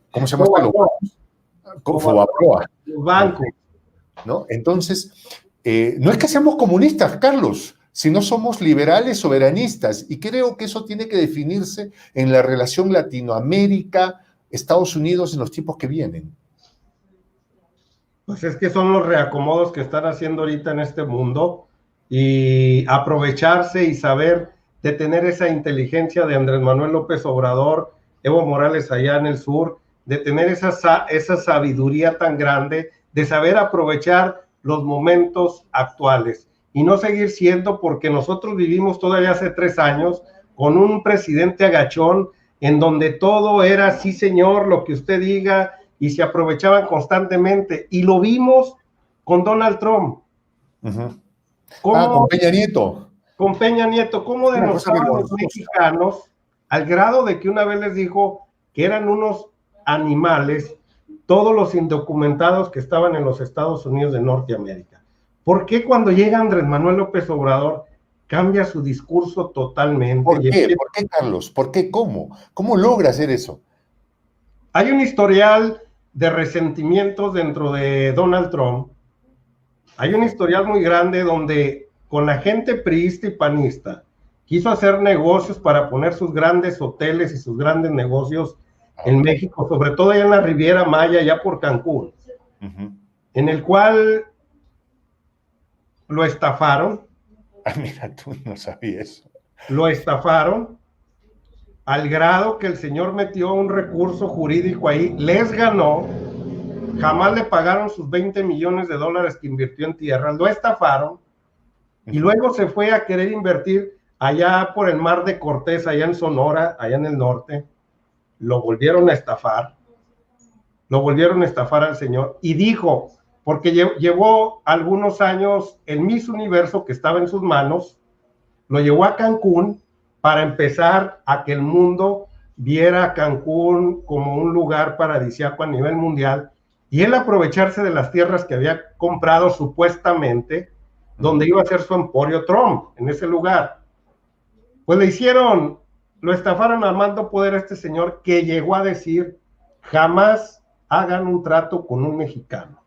¿cómo se llama esto? Fobaproa. Los bancos. ¿No? Entonces, no es que seamos comunistas, Carlos, sino somos liberales soberanistas, y creo que eso tiene que definirse en la relación Latinoamérica-Estados Unidos en los tiempos que vienen. Pues es que son los reacomodos que están haciendo ahorita en este mundo, y aprovecharse y saber de tener esa inteligencia de Andrés Manuel López Obrador, Evo Morales allá en el sur, de tener esa sabiduría tan grande, de saber aprovechar los momentos actuales y no seguir siendo, porque nosotros vivimos todavía hace 3 años con un presidente agachón en donde todo era sí señor, lo que usted diga, y se aprovechaban constantemente, y lo vimos con Donald Trump. Con Peña Nieto. Con Peña Nieto, cómo denostaban los mexicanos, al grado de que una vez les dijo que eran unos animales todos los indocumentados que estaban en los Estados Unidos de Norteamérica. ¿Por qué cuando llega Andrés Manuel López Obrador cambia su discurso totalmente? ¿Por qué? ¿Por qué, Carlos? ¿Por qué? ¿Cómo? ¿Cómo logra hacer eso? Hay un historial de resentimientos dentro de Donald Trump. Hay un historial muy grande donde con la gente priista y panista quiso hacer negocios para poner sus grandes hoteles y sus grandes negocios en México, sobre todo allá en la Riviera Maya, allá por Cancún, en el cual lo estafaron. Mira, tú no sabías eso. Lo estafaron al grado que el señor metió un recurso jurídico ahí, les ganó, jamás le pagaron sus $20 millones que invirtió en tierras, lo estafaron, Y luego se fue a querer invertir allá por el Mar de Cortés, allá en Sonora, allá en el norte. Lo volvieron a estafar al señor, y dijo, porque llevó algunos años el Miss Universo que estaba en sus manos, lo llevó a Cancún para empezar a que el mundo viera a Cancún como un lugar paradisíaco a nivel mundial, y él aprovecharse de las tierras que había comprado supuestamente, donde iba a ser su emporio Trump, en ese lugar. Pues lo estafaron a mando poder a este señor, que llegó a decir, jamás hagan un trato con un mexicano.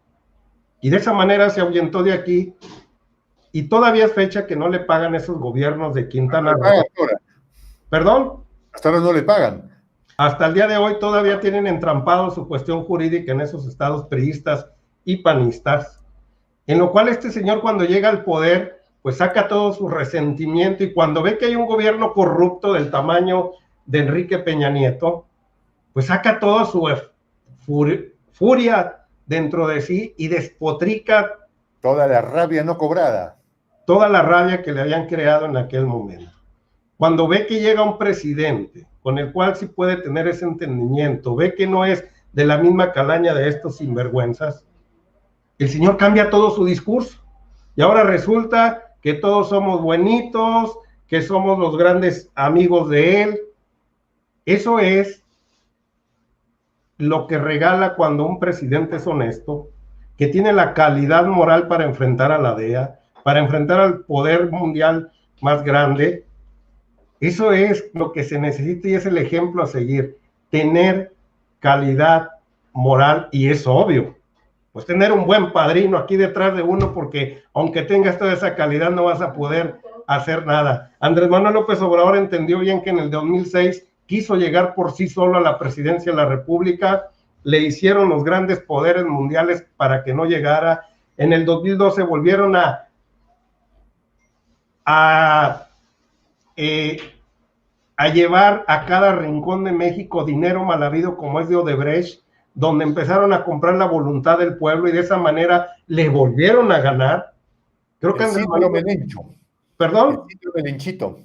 Y de esa manera se ahuyentó de aquí, y todavía es fecha que no le pagan esos gobiernos de Quintana Roo. ¿Perdón? Hasta ahora no le pagan. Hasta el día de hoy todavía tienen entrampado su cuestión jurídica en esos estados priistas y panistas, en lo cual este señor, cuando llega al poder, pues saca todo su resentimiento, y cuando ve que hay un gobierno corrupto del tamaño de Enrique Peña Nieto, pues saca toda su furia dentro de sí y despotrica toda la rabia no cobrada, toda la rabia que le habían creado en aquel momento. Cuando ve que llega un presidente con el cual sí puede tener ese entendimiento, ve que no es de la misma calaña de estos sinvergüenzas, el señor cambia todo su discurso, y ahora resulta que todos somos buenitos, que somos los grandes amigos de él. Eso es lo que regala cuando un presidente es honesto, que tiene la calidad moral para enfrentar a la DEA, para enfrentar al poder mundial más grande. Eso es lo que se necesita y es el ejemplo a seguir, tener calidad moral, y es obvio, pues tener un buen padrino aquí detrás de uno, porque aunque tengas toda esa calidad no vas a poder hacer nada. Andrés Manuel López Obrador entendió bien que en el 2006 quiso llegar por sí solo a la presidencia de la República, le hicieron los grandes poderes mundiales para que no llegara. En el 2012 volvieron a llevar a cada rincón de México dinero mal habido, como es de Odebrecht, donde empezaron a comprar la voluntad del pueblo, y de esa manera le volvieron a ganar. Creo que Andrés Manuel... Melencho. ¿Perdón? El Melenchito.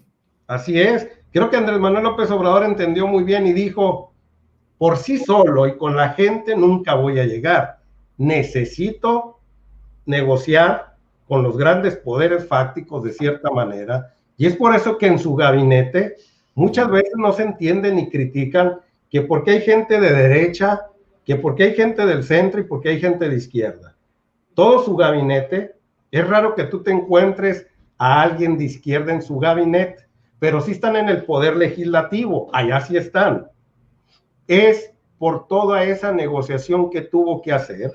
Así es. Creo que Andrés Manuel López Obrador entendió muy bien y dijo, por sí solo y con la gente nunca voy a llegar. Necesito negociar con los grandes poderes fácticos de cierta manera, y es por eso que en su gabinete muchas veces no se entienden ni critican que porque hay gente de derecha, que porque hay gente del centro y porque hay gente de izquierda. Todo su gabinete, es raro que tú te encuentres a alguien de izquierda en su gabinete, pero sí están en el poder legislativo, allá sí están. Es por toda esa negociación que tuvo que hacer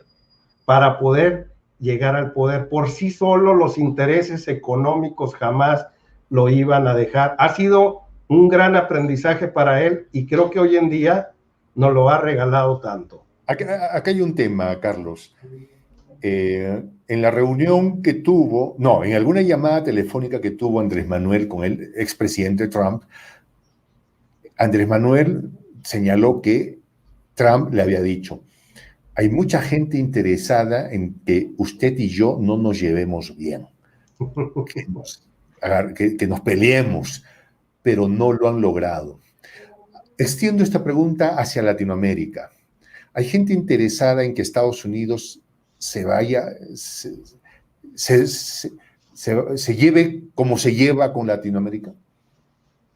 para poder llegar al poder. Por sí solo los intereses económicos jamás lo iban a dejar. Ha sido un gran aprendizaje para él, y creo que hoy en día nos lo ha regalado tanto. Acá hay un tema, Carlos. En la reunión que tuvo, no, en alguna llamada telefónica que tuvo Andrés Manuel con el expresidente Trump, Andrés Manuel señaló que Trump le había dicho, hay mucha gente interesada en que usted y yo no nos llevemos bien, que nos peleemos, pero no lo han logrado. Extiendo esta pregunta hacia Latinoamérica. Hay gente interesada en que Estados Unidos se vaya, se lleve como se lleva con Latinoamérica.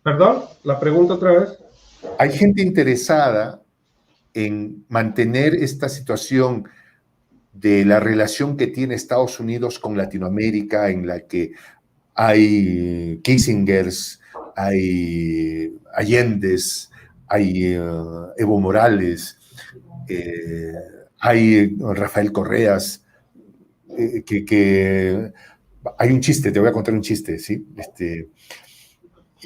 ¿Perdón? ¿La pregunta otra vez? Hay gente interesada en mantener esta situación de la relación que tiene Estados Unidos con Latinoamérica, en la que hay Kissingers, hay Allendes, hay Evo Morales, hay Rafael Correas, que hay un chiste, te voy a contar un chiste, ¿sí?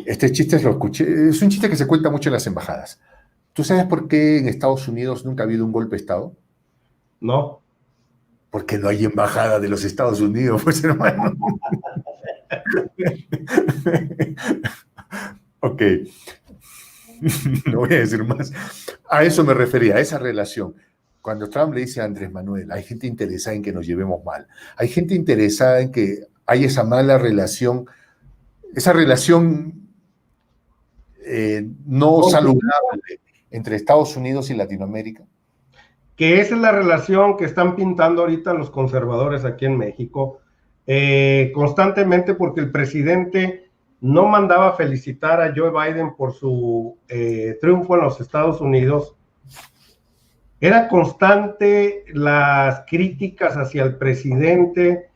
Este chiste lo escuché, es un chiste que se cuenta mucho en las embajadas. ¿Tú sabes por qué en Estados Unidos nunca ha habido un golpe de Estado? No. Porque no hay embajada de los Estados Unidos, pues, hermano. Ok. No voy a decir más. A eso me refería, a esa relación. Cuando Trump le dice a Andrés Manuel, hay gente interesada en que nos llevemos mal, hay gente interesada en que hay esa mala relación, esa relación no saludable entre Estados Unidos y Latinoamérica? Que esa es la relación que están pintando ahorita los conservadores aquí en México, constantemente, porque el presidente no mandaba felicitar a Joe Biden por su triunfo en los Estados Unidos. Era constante las críticas hacia el presidente,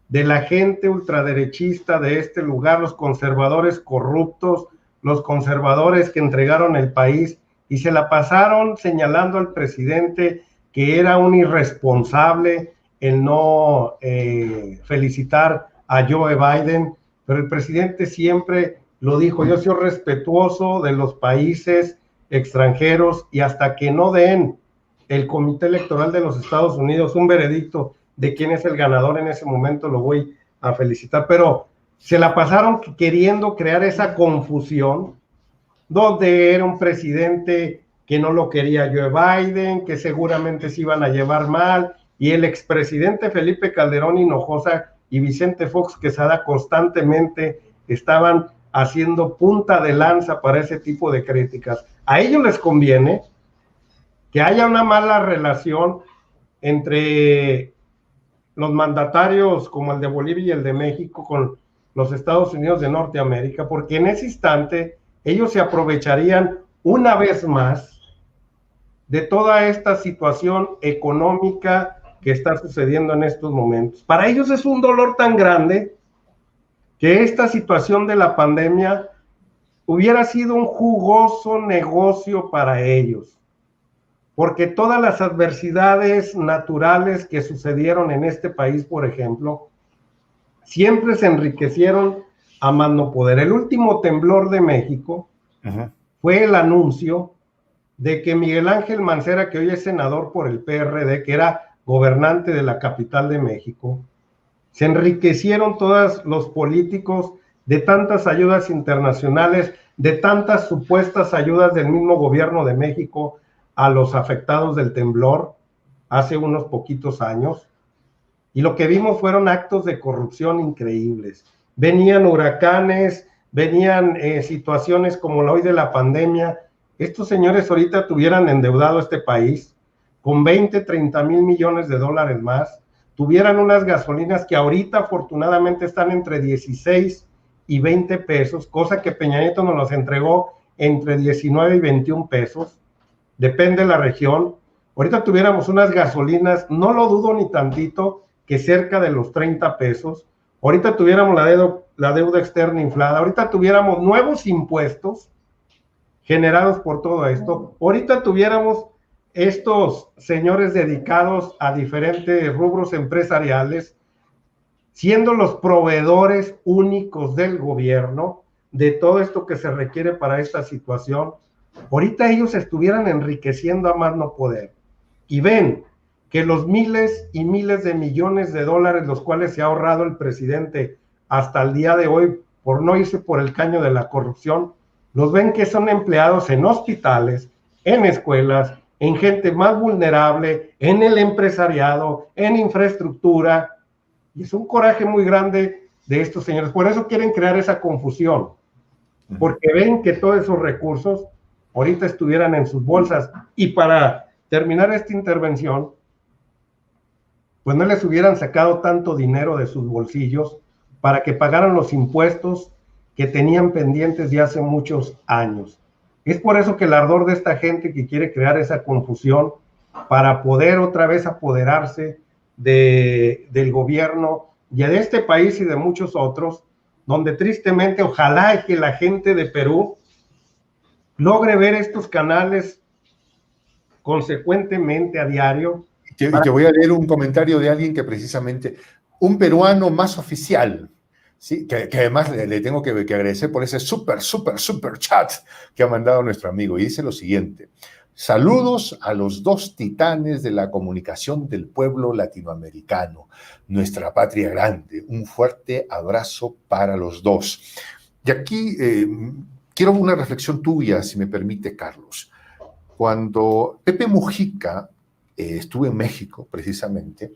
de la gente ultraderechista de este lugar, los conservadores corruptos, los conservadores que entregaron el país y se la pasaron señalando al presidente que era un irresponsable el no felicitar a Joe Biden, pero el presidente siempre lo dijo: yo soy respetuoso de los países extranjeros y hasta que no den el Comité Electoral de los Estados Unidos un veredicto de quién es el ganador en ese momento, lo voy a felicitar. Pero se la pasaron queriendo crear esa confusión, donde era un presidente que no lo quería Joe Biden, que seguramente se iban a llevar mal, y el expresidente Felipe Calderón Hinojosa y Vicente Fox Quesada constantemente estaban haciendo punta de lanza para ese tipo de críticas. A ellos les conviene que haya una mala relación entre los mandatarios como el de Bolivia y el de México con los Estados Unidos de Norteamérica, porque en ese instante ellos se aprovecharían una vez más de toda esta situación económica que está sucediendo en estos momentos. Para ellos es un dolor tan grande que esta situación de la pandemia hubiera sido un jugoso negocio para ellos, porque todas las adversidades naturales que sucedieron en este país, por ejemplo, siempre se enriquecieron a más no poder. El último temblor de México fue el anuncio de que Miguel Ángel Mancera, que hoy es senador por el PRD, que era gobernante de la capital de México, se enriquecieron todos los políticos de tantas ayudas internacionales, de tantas supuestas ayudas del mismo gobierno de México a los afectados del temblor hace unos poquitos años. Y lo que vimos fueron actos de corrupción increíbles. Venían huracanes, venían situaciones como la hoy de la pandemia. Estos señores ahorita tuvieran endeudado este país con 20, 30 mil millones de dólares más, tuvieran unas gasolinas que ahorita afortunadamente están entre 16 y 20 pesos, cosa que Peña Nieto nos los entregó entre 19 y 21 pesos, depende de la región. Ahorita tuviéramos unas gasolinas, no lo dudo ni tantito, que cerca de los 30 pesos, ahorita tuviéramos la deuda externa inflada, ahorita tuviéramos nuevos impuestos generados por todo esto, ahorita tuviéramos estos señores dedicados a diferentes rubros empresariales, siendo los proveedores únicos del gobierno de todo esto que se requiere para esta situación. Ahorita ellos estuvieran enriqueciendo a más no poder, y ven que los miles y miles de millones de dólares los cuales se ha ahorrado el presidente hasta el día de hoy por no irse por el caño de la corrupción, los ven que son empleados en hospitales, en escuelas, en gente más vulnerable, en el empresariado, en infraestructura, y es un coraje muy grande de estos señores. Por eso quieren crear esa confusión, porque ven que todos esos recursos ahorita estuvieran en sus bolsas, y para terminar esta intervención, pues no les hubieran sacado tanto dinero de sus bolsillos para que pagaran los impuestos que tenían pendientes de hace muchos años. Es por eso que el ardor de esta gente que quiere crear esa confusión para poder otra vez apoderarse del gobierno y de este país y de muchos otros, donde tristemente ojalá que la gente de Perú logre ver estos canales consecuentemente a diario. Te voy a leer un comentario de alguien que precisamente, un peruano más oficial, ¿sí? que además le tengo que agradecer por ese super chat que ha mandado nuestro amigo, y dice lo siguiente: saludos a los dos titanes de la comunicación del pueblo latinoamericano, nuestra patria grande, un fuerte abrazo para los dos. Y aquí quiero una reflexión tuya, si me permite, Carlos. Cuando Pepe Mujica estuvo en México, precisamente,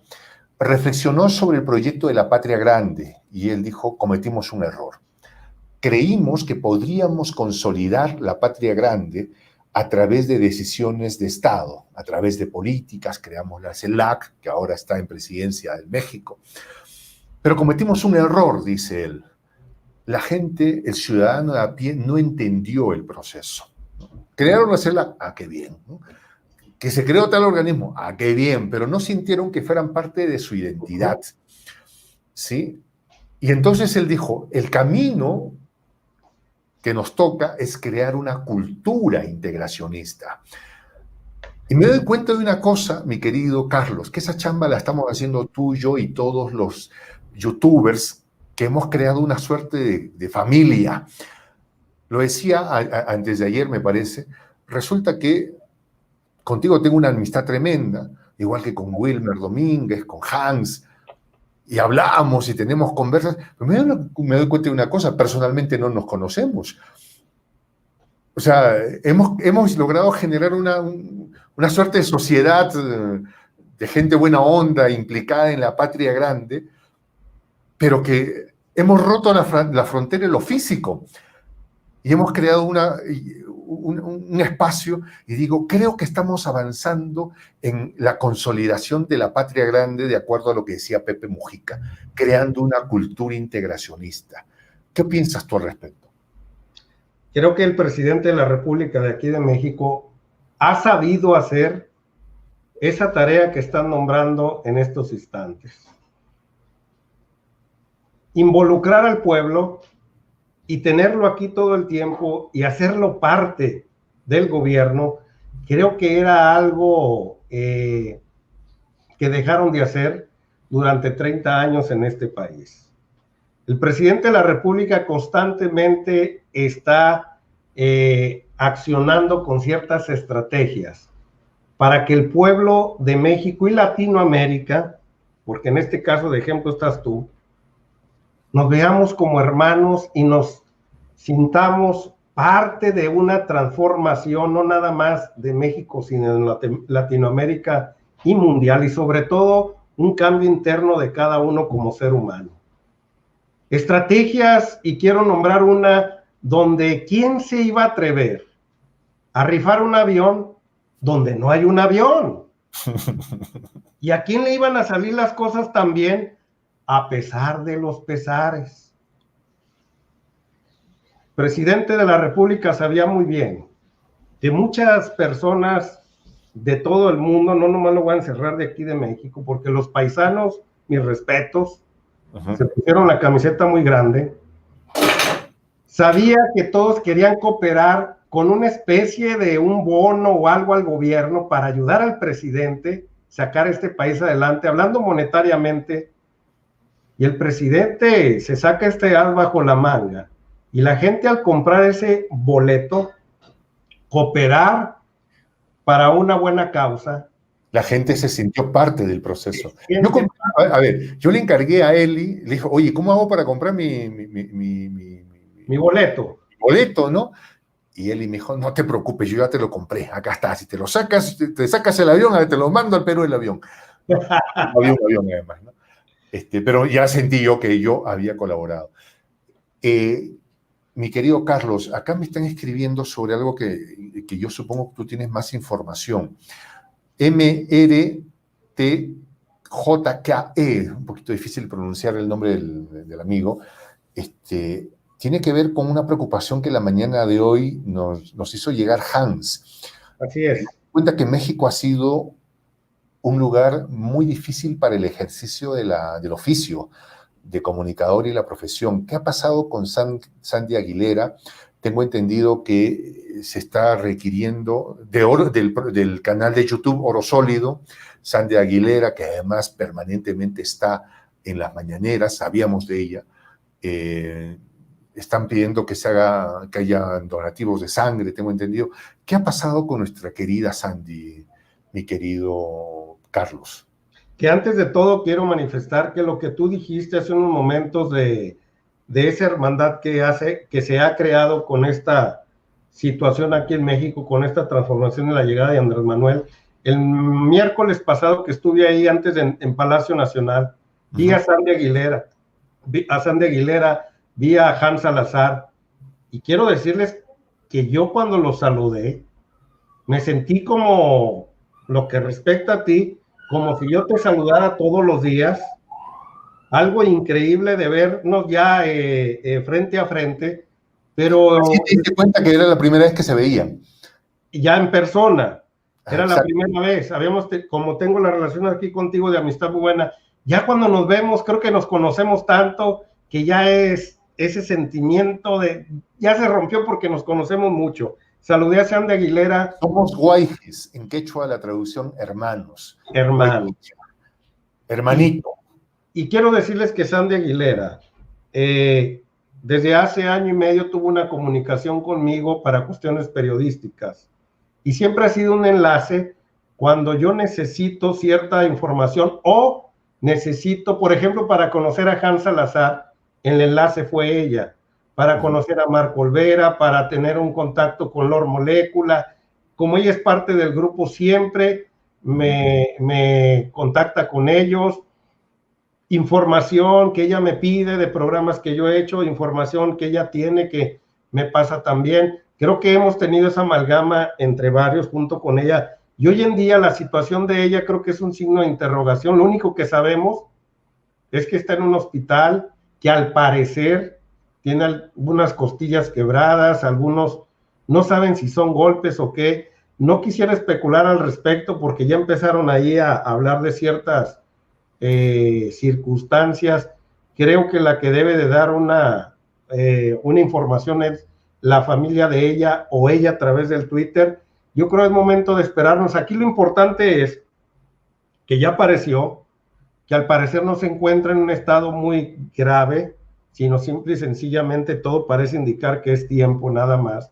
reflexionó sobre el proyecto de la Patria Grande y él dijo, cometimos un error. Creímos que podríamos consolidar la Patria Grande a través de decisiones de Estado, a través de políticas, creamos la CELAC, que ahora está en presidencia del México. Pero cometimos un error, dice él. La gente, el ciudadano de a pie, no entendió el proceso. Crearon la CELAC, qué bien, ¿no? Que se creó tal organismo, qué bien, pero no sintieron que fueran parte de su identidad, ¿sí? Y entonces él dijo, el camino que nos toca es crear una cultura integracionista. Y me doy cuenta de una cosa, mi querido Carlos, que esa chamba la estamos haciendo tú, yo y todos los youtubers que hemos creado una suerte de familia. Lo decía antes de ayer, me parece, resulta que contigo tengo una amistad tremenda, igual que con Wilmer Domínguez, con Hans, y hablamos y tenemos conversas, pero me doy cuenta de una cosa, personalmente no nos conocemos. O sea, hemos logrado generar una suerte de sociedad de gente buena onda, implicada en la Patria Grande, pero que hemos roto la frontera en lo físico y hemos creado un espacio, y digo, creo que estamos avanzando en la consolidación de la Patria Grande de acuerdo a lo que decía Pepe Mujica, creando una cultura integracionista. ¿Qué piensas tú al respecto? Creo que el presidente de la República de aquí de México ha sabido hacer esa tarea que están nombrando en estos instantes. Involucrar al pueblo y tenerlo aquí todo el tiempo y hacerlo parte del gobierno, creo que era algo que dejaron de hacer durante 30 años en este país. El presidente de la República constantemente está accionando con ciertas estrategias para que el pueblo de México y Latinoamérica, porque en este caso de ejemplo estás tú, nos veamos como hermanos y nos sintamos parte de una transformación, no nada más de México, sino en Latinoamérica y mundial, y sobre todo un cambio interno de cada uno como ser humano. Estrategias, y quiero nombrar una, donde ¿quién se iba a atrever a rifar un avión donde no hay un avión? ¿Y a quién le iban a salir las cosas tan bien? A pesar de los pesares. El presidente de la República sabía muy bien que muchas personas de todo el mundo, no nomás lo voy a encerrar de aquí de México, porque los paisanos, mis respetos, se pusieron la camiseta muy grande, sabía que todos querían cooperar con una especie de un bono o algo al gobierno para ayudar al presidente a sacar este país adelante, hablando monetariamente. Y el presidente se saca este as bajo la manga, y la gente al comprar ese boleto, cooperar para una buena causa. La gente se sintió parte del proceso. Yo le encargué a Eli, le dijo, oye, ¿cómo hago para comprar mi boleto? Boleto, ¿no? Y Eli me dijo, no te preocupes, yo ya te lo compré, acá está, si te lo sacas, te sacas el avión, te lo mando al Perú el avión. Había un avión además, ¿no? Pero ya sentí yo que yo había colaborado. Mi querido Carlos, acá me están escribiendo sobre algo que yo supongo que tú tienes más información. MRTJKE, un poquito difícil pronunciar el nombre del amigo, tiene que ver con una preocupación que la mañana de hoy nos hizo llegar Hans. Así es. Cuenta que México ha sido un lugar muy difícil para el ejercicio del oficio de comunicador y la profesión. ¿Qué ha pasado con Sandy Aguilera? Tengo entendido que se está requiriendo del canal de YouTube Oro Sólido, Sandy Aguilera, que además permanentemente está en las mañaneras, sabíamos de ella. Están pidiendo que haya donativos de sangre, tengo entendido. ¿Qué ha pasado con nuestra querida Sandy, mi querido Carlos? Que antes de todo quiero manifestar que lo que tú dijiste hace unos momentos de esa hermandad que se ha creado con esta situación aquí en México, con esta transformación en la llegada de Andrés Manuel, el miércoles pasado que estuve ahí antes en Palacio Nacional, vi a Sandy Aguilera, vi a Hans Salazar, y quiero decirles que yo cuando los saludé, me sentí como, lo que respecta a ti, como si yo te saludara todos los días, algo increíble de vernos ya frente a frente, pero... Sí, te diste cuenta que era la primera vez que se veían. Ya en persona, era la Exacto. primera vez, como tengo la relación aquí contigo de amistad muy buena, ya cuando nos vemos, creo que nos conocemos tanto, que ya es ese sentimiento ya se rompió porque nos conocemos mucho. Saludé a Sandy Aguilera. Somos guayjes, en quechua la traducción hermanos. Hermano. Hermanito. Y quiero decirles que Sandy Aguilera, desde hace año y medio tuvo una comunicación conmigo para cuestiones periodísticas. Y siempre ha sido un enlace cuando yo necesito cierta información o necesito, por ejemplo, para conocer a Hans Salazar, el enlace fue ella. Para conocer a Marco Olvera, para tener un contacto con Lord Molécula. Como ella es parte del grupo, siempre me contacta con ellos. Información que ella me pide de programas que yo he hecho, información que ella tiene que me pasa también. Creo que hemos tenido esa amalgama entre varios junto con ella. Y hoy en día la situación de ella creo que es un signo de interrogación. Lo único que sabemos es que está en un hospital, que al parecer tiene algunas costillas quebradas, algunos no saben si son golpes o qué. No quisiera especular al respecto porque ya empezaron ahí a hablar de ciertas circunstancias. Creo que la que debe de dar una información es la familia de ella o ella a través del Twitter. Yo creo que es momento de esperarnos. Aquí lo importante es que ya apareció, que al parecer no se encuentra en un estado muy grave, sino simple y sencillamente todo parece indicar que es tiempo nada más.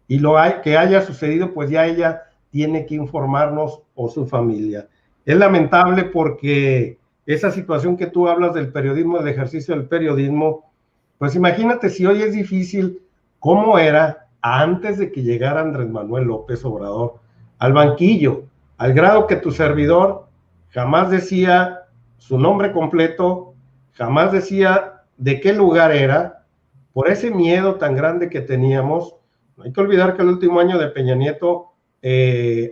Y que haya sucedido, pues ya ella tiene que informarnos o su familia. Es lamentable porque esa situación que tú hablas del periodismo, del ejercicio del periodismo, pues imagínate si hoy es difícil, ¿cómo era antes de que llegara Andrés Manuel López Obrador al banquillo? Al grado que tu servidor jamás decía su nombre completo, jamás decía de qué lugar era, por ese miedo tan grande que teníamos. No hay que olvidar que el último año de Peña Nieto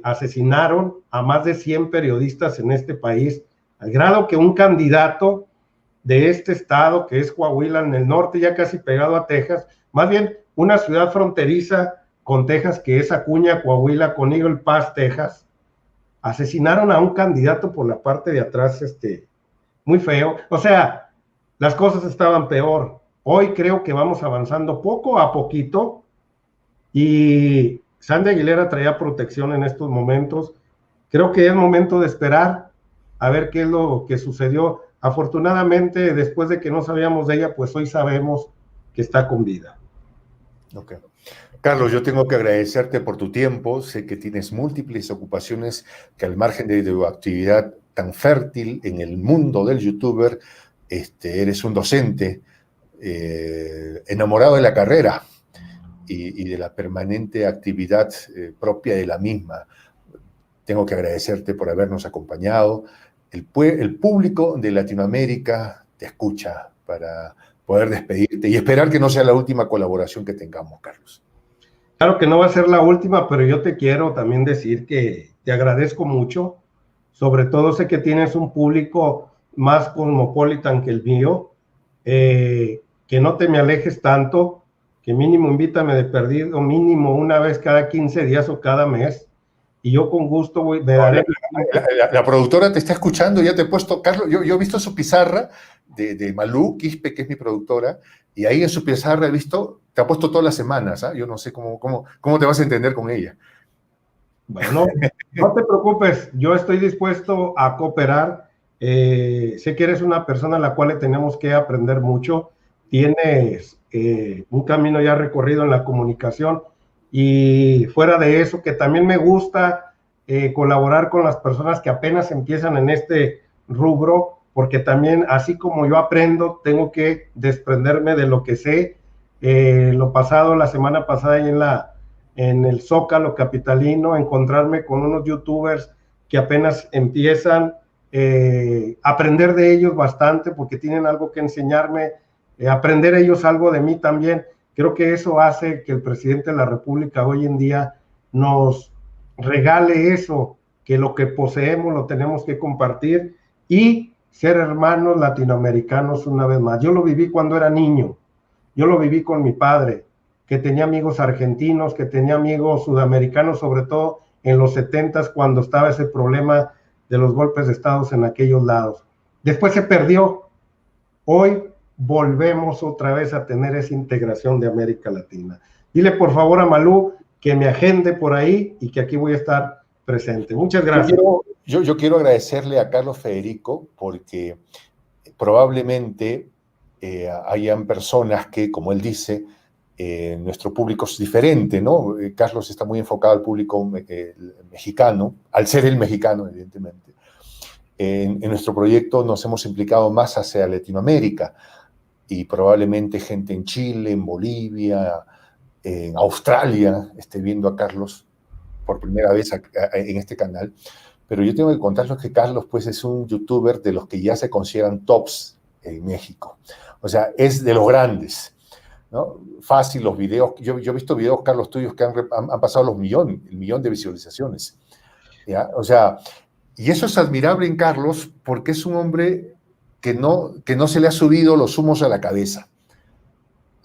asesinaron a más de 100 periodistas en este país, al grado que un candidato de este estado, que es Coahuila, en el norte, ya casi pegado a Texas, más bien una ciudad fronteriza con Texas, que es Acuña, Coahuila, con Eagle Pass, Texas, asesinaron a un candidato por la parte de atrás, muy feo. O sea, las cosas estaban peor. Hoy creo que vamos avanzando poco a poquito y Sandy Aguilera traía protección en estos momentos. Creo que es momento de esperar a ver qué es lo que sucedió. Afortunadamente, después de que no sabíamos de ella, pues hoy sabemos que está con vida. Okay. Carlos, yo tengo que agradecerte por tu tiempo. Sé que tienes múltiples ocupaciones que al margen de tu actividad tan fértil en el mundo del youtuber, eres un docente enamorado de la carrera y de la permanente actividad propia de la misma. Tengo que agradecerte por habernos acompañado. El público de Latinoamérica te escucha para poder despedirte y esperar que no sea la última colaboración que tengamos, Carlos. Claro que no va a ser la última, pero yo te quiero también decir que te agradezco mucho. Sobre todo sé que tienes un público más cosmopolitan que el mío, que no te me alejes tanto, que mínimo invítame de perdido, mínimo una vez cada 15 días o cada mes, y yo con gusto me daré... La productora te está escuchando, ya te he puesto, Carlos, yo he visto su pizarra de Malú Quispe, que es mi productora, y ahí en su pizarra he visto, te ha puesto todas las semanas, ¿eh? Yo no sé cómo te vas a entender con ella. Bueno, no te preocupes, yo estoy dispuesto a cooperar. Sé que eres una persona a la cual le tenemos que aprender mucho. Tienes un camino ya recorrido en la comunicación y fuera de eso, que también me gusta colaborar con las personas que apenas empiezan en este rubro, porque también, así como yo aprendo, tengo que desprenderme de lo que sé. Lo pasado, la semana pasada, ahí en el Zócalo capitalino, encontrarme con unos youtubers que apenas empiezan, aprender de ellos bastante porque tienen algo que enseñarme, aprender ellos algo de mí también. Creo que eso hace que el presidente de la República hoy en día nos regale eso, que lo que poseemos lo tenemos que compartir y ser hermanos latinoamericanos una vez más. Yo lo viví cuando era niño, yo lo viví con mi padre, que tenía amigos argentinos, que tenía amigos sudamericanos, sobre todo en los 70s, cuando estaba ese problema de los golpes de Estado en aquellos lados. Después se perdió. Hoy volvemos otra vez a tener esa integración de América Latina. Dile por favor a Malú que me agende por ahí y que aquí voy a estar presente. Muchas gracias. Yo quiero agradecerle a Carlos Federico porque probablemente hayan personas que, como él dice, nuestro público es diferente, ¿no? Carlos está muy enfocado al público mexicano, al ser el mexicano, evidentemente. En nuestro proyecto nos hemos implicado más hacia Latinoamérica y probablemente gente en Chile, en Bolivia, en Australia esté viendo a Carlos por primera vez en este canal. Pero yo tengo que contarles que Carlos pues es un youtuber de los que ya se consideran tops en México. O sea, es de los grandes, ¿no? Fácil los videos. Yo he visto videos, Carlos, tuyos que han pasado el millón de visualizaciones. ¿Ya? O sea, y eso es admirable en Carlos porque es un hombre que no se le ha subido los humos a la cabeza,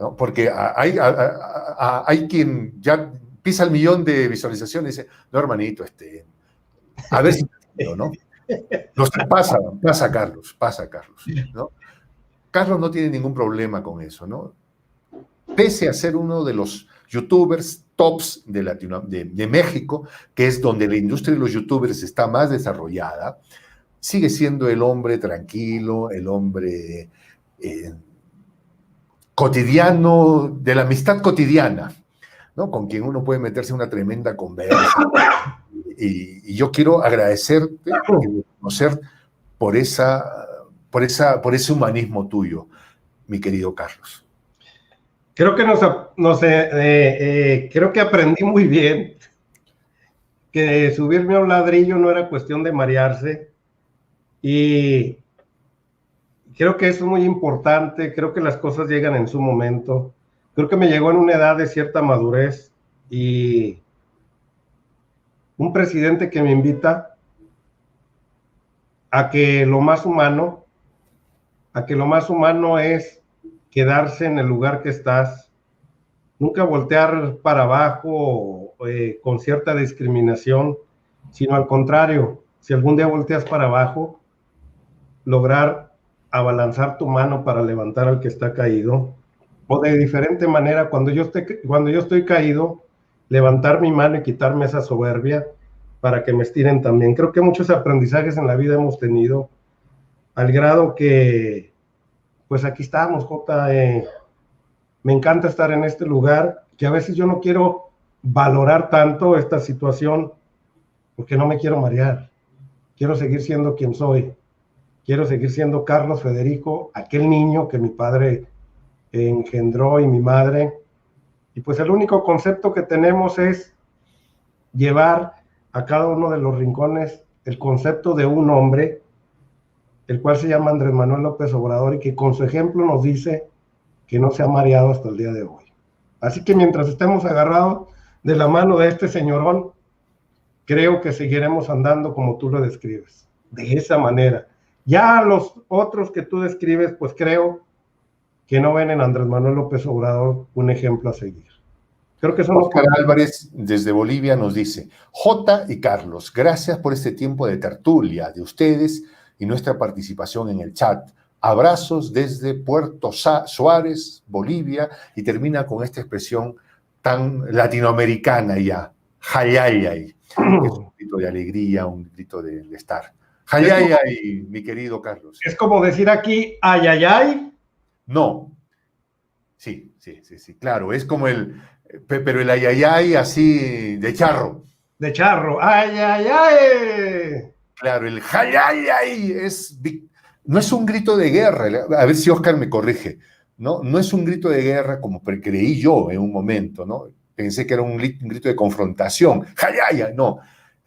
¿no? Porque hay quien ya pisa el millón de visualizaciones y dice, no, hermanito, a ver si ¿no? Pasa Carlos, ¿no? Carlos no tiene ningún problema con eso, ¿no? Pese a ser uno de los youtubers tops de México, que es donde la industria de los youtubers está más desarrollada, sigue siendo el hombre tranquilo, el hombre cotidiano, de la amistad cotidiana, ¿no? Con quien uno puede meterse en una tremenda conversa. Y yo quiero agradecerte y reconocer por ese humanismo tuyo, mi querido Carlos. Creo que creo que aprendí muy bien que subirme a un ladrillo no era cuestión de marearse y creo que eso es muy importante. Creo que las cosas llegan en su momento. Creo que me llegó en una edad de cierta madurez y un presidente que me invita a que lo más humano es quedarse en el lugar que estás, nunca voltear para abajo con cierta discriminación, sino al contrario, si algún día volteas para abajo, lograr abalanzar tu mano para levantar al que está caído, o de diferente manera, cuando yo estoy caído, levantar mi mano y quitarme esa soberbia para que me estiren también. Creo que muchos aprendizajes en la vida hemos tenido, al grado que, pues aquí estamos, Jota. Me encanta estar en este lugar, que a veces yo no quiero valorar tanto esta situación, porque no me quiero marear. Quiero seguir siendo quien soy. Quiero seguir siendo Carlos Federico, aquel niño que mi padre engendró y mi madre. Y pues el único concepto que tenemos es llevar a cada uno de los rincones el concepto de un hombre, el cual se llama Andrés Manuel López Obrador, y que con su ejemplo nos dice que no se ha mareado hasta el día de hoy. Así que mientras estemos agarrados de la mano de este señorón, creo que seguiremos andando como tú lo describes, de esa manera. Ya los otros que tú describes, pues creo que no ven en Andrés Manuel López Obrador un ejemplo a seguir. Creo que son Oscar Álvarez desde Bolivia nos dice, Jota y Carlos, gracias por este tiempo de tertulia de ustedes y nuestra participación en el chat. Abrazos desde Puerto Suárez, Bolivia, y termina con esta expresión tan latinoamericana ya, hayayay, que es un grito de alegría, un grito de estar. Hayayay, mi querido Carlos. Es como decir aquí, ayayay. No, sí, claro, es como pero el ayayay así de charro. De charro, ayayay. Claro, el hayayay no es un grito de guerra, a ver si Oscar me corrige, no es un grito de guerra como creí yo en un momento, ¿no? Pensé que era un grito de confrontación, hayayay, no,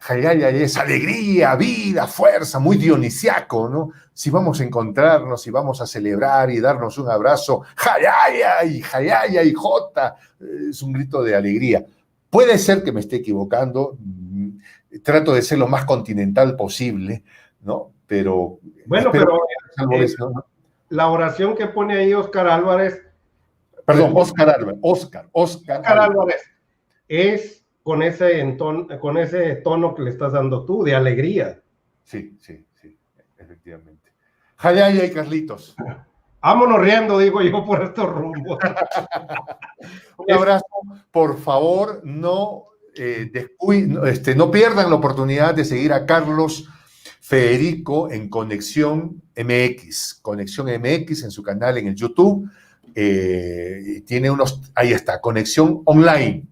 Jayaya es alegría, vida, fuerza, muy dionisiaco, ¿no? Si vamos a encontrarnos y vamos a celebrar y darnos un abrazo, Jayaya y Jota, es un grito de alegría. Puede ser que me esté equivocando, trato de ser lo más continental posible, ¿no? Pero Bueno, espero pero que algo de eso, ¿no? la oración que pone ahí Oscar Álvarez, Perdón, Oscar Álvarez, Oscar Álvarez, es con con ese tono que le estás dando tú, de alegría. Sí, efectivamente. Jayaya y Carlitos. Vámonos riendo, digo yo, por estos rumbos. Un abrazo, por favor, no pierdan la oportunidad de seguir a Carlos Federico en Conexión MX en su canal en el YouTube. Tiene ahí está, Conexión Online.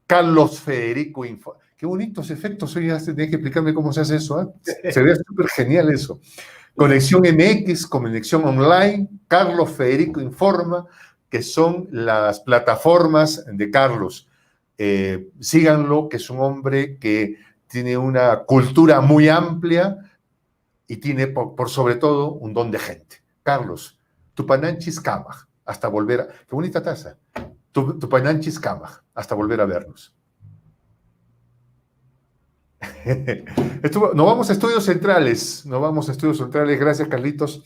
Carlos Federico Info. Qué bonitos efectos, hoy ya tenés que explicarme cómo se hace eso, ¿eh? Se ve súper genial eso. Conexión MX, Conexión Online, Carlos Federico Informa, que son las plataformas de Carlos. Síganlo, que es un hombre que tiene una cultura muy amplia y tiene por sobre todo un don de gente. Carlos, Tupananchis Kamaj, hasta volver a... Qué bonita taza. Tupananchis Kamaj, hasta volver a vernos. Nos vamos a estudios centrales. Gracias, Carlitos.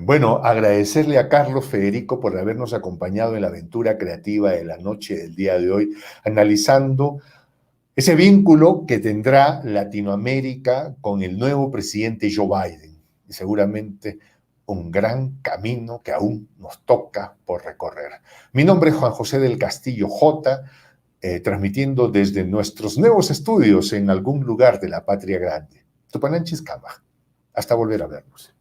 Bueno, agradecerle a Carlos Federico por habernos acompañado en la aventura creativa de la noche del día de hoy, analizando ese vínculo que tendrá Latinoamérica con el nuevo presidente Joe Biden. Y seguramente un gran camino que aún nos toca por recorrer. Mi nombre es Juan José del Castillo J., transmitiendo desde nuestros nuevos estudios en algún lugar de la patria grande. Tupananchis Kamaj. Hasta volver a vernos.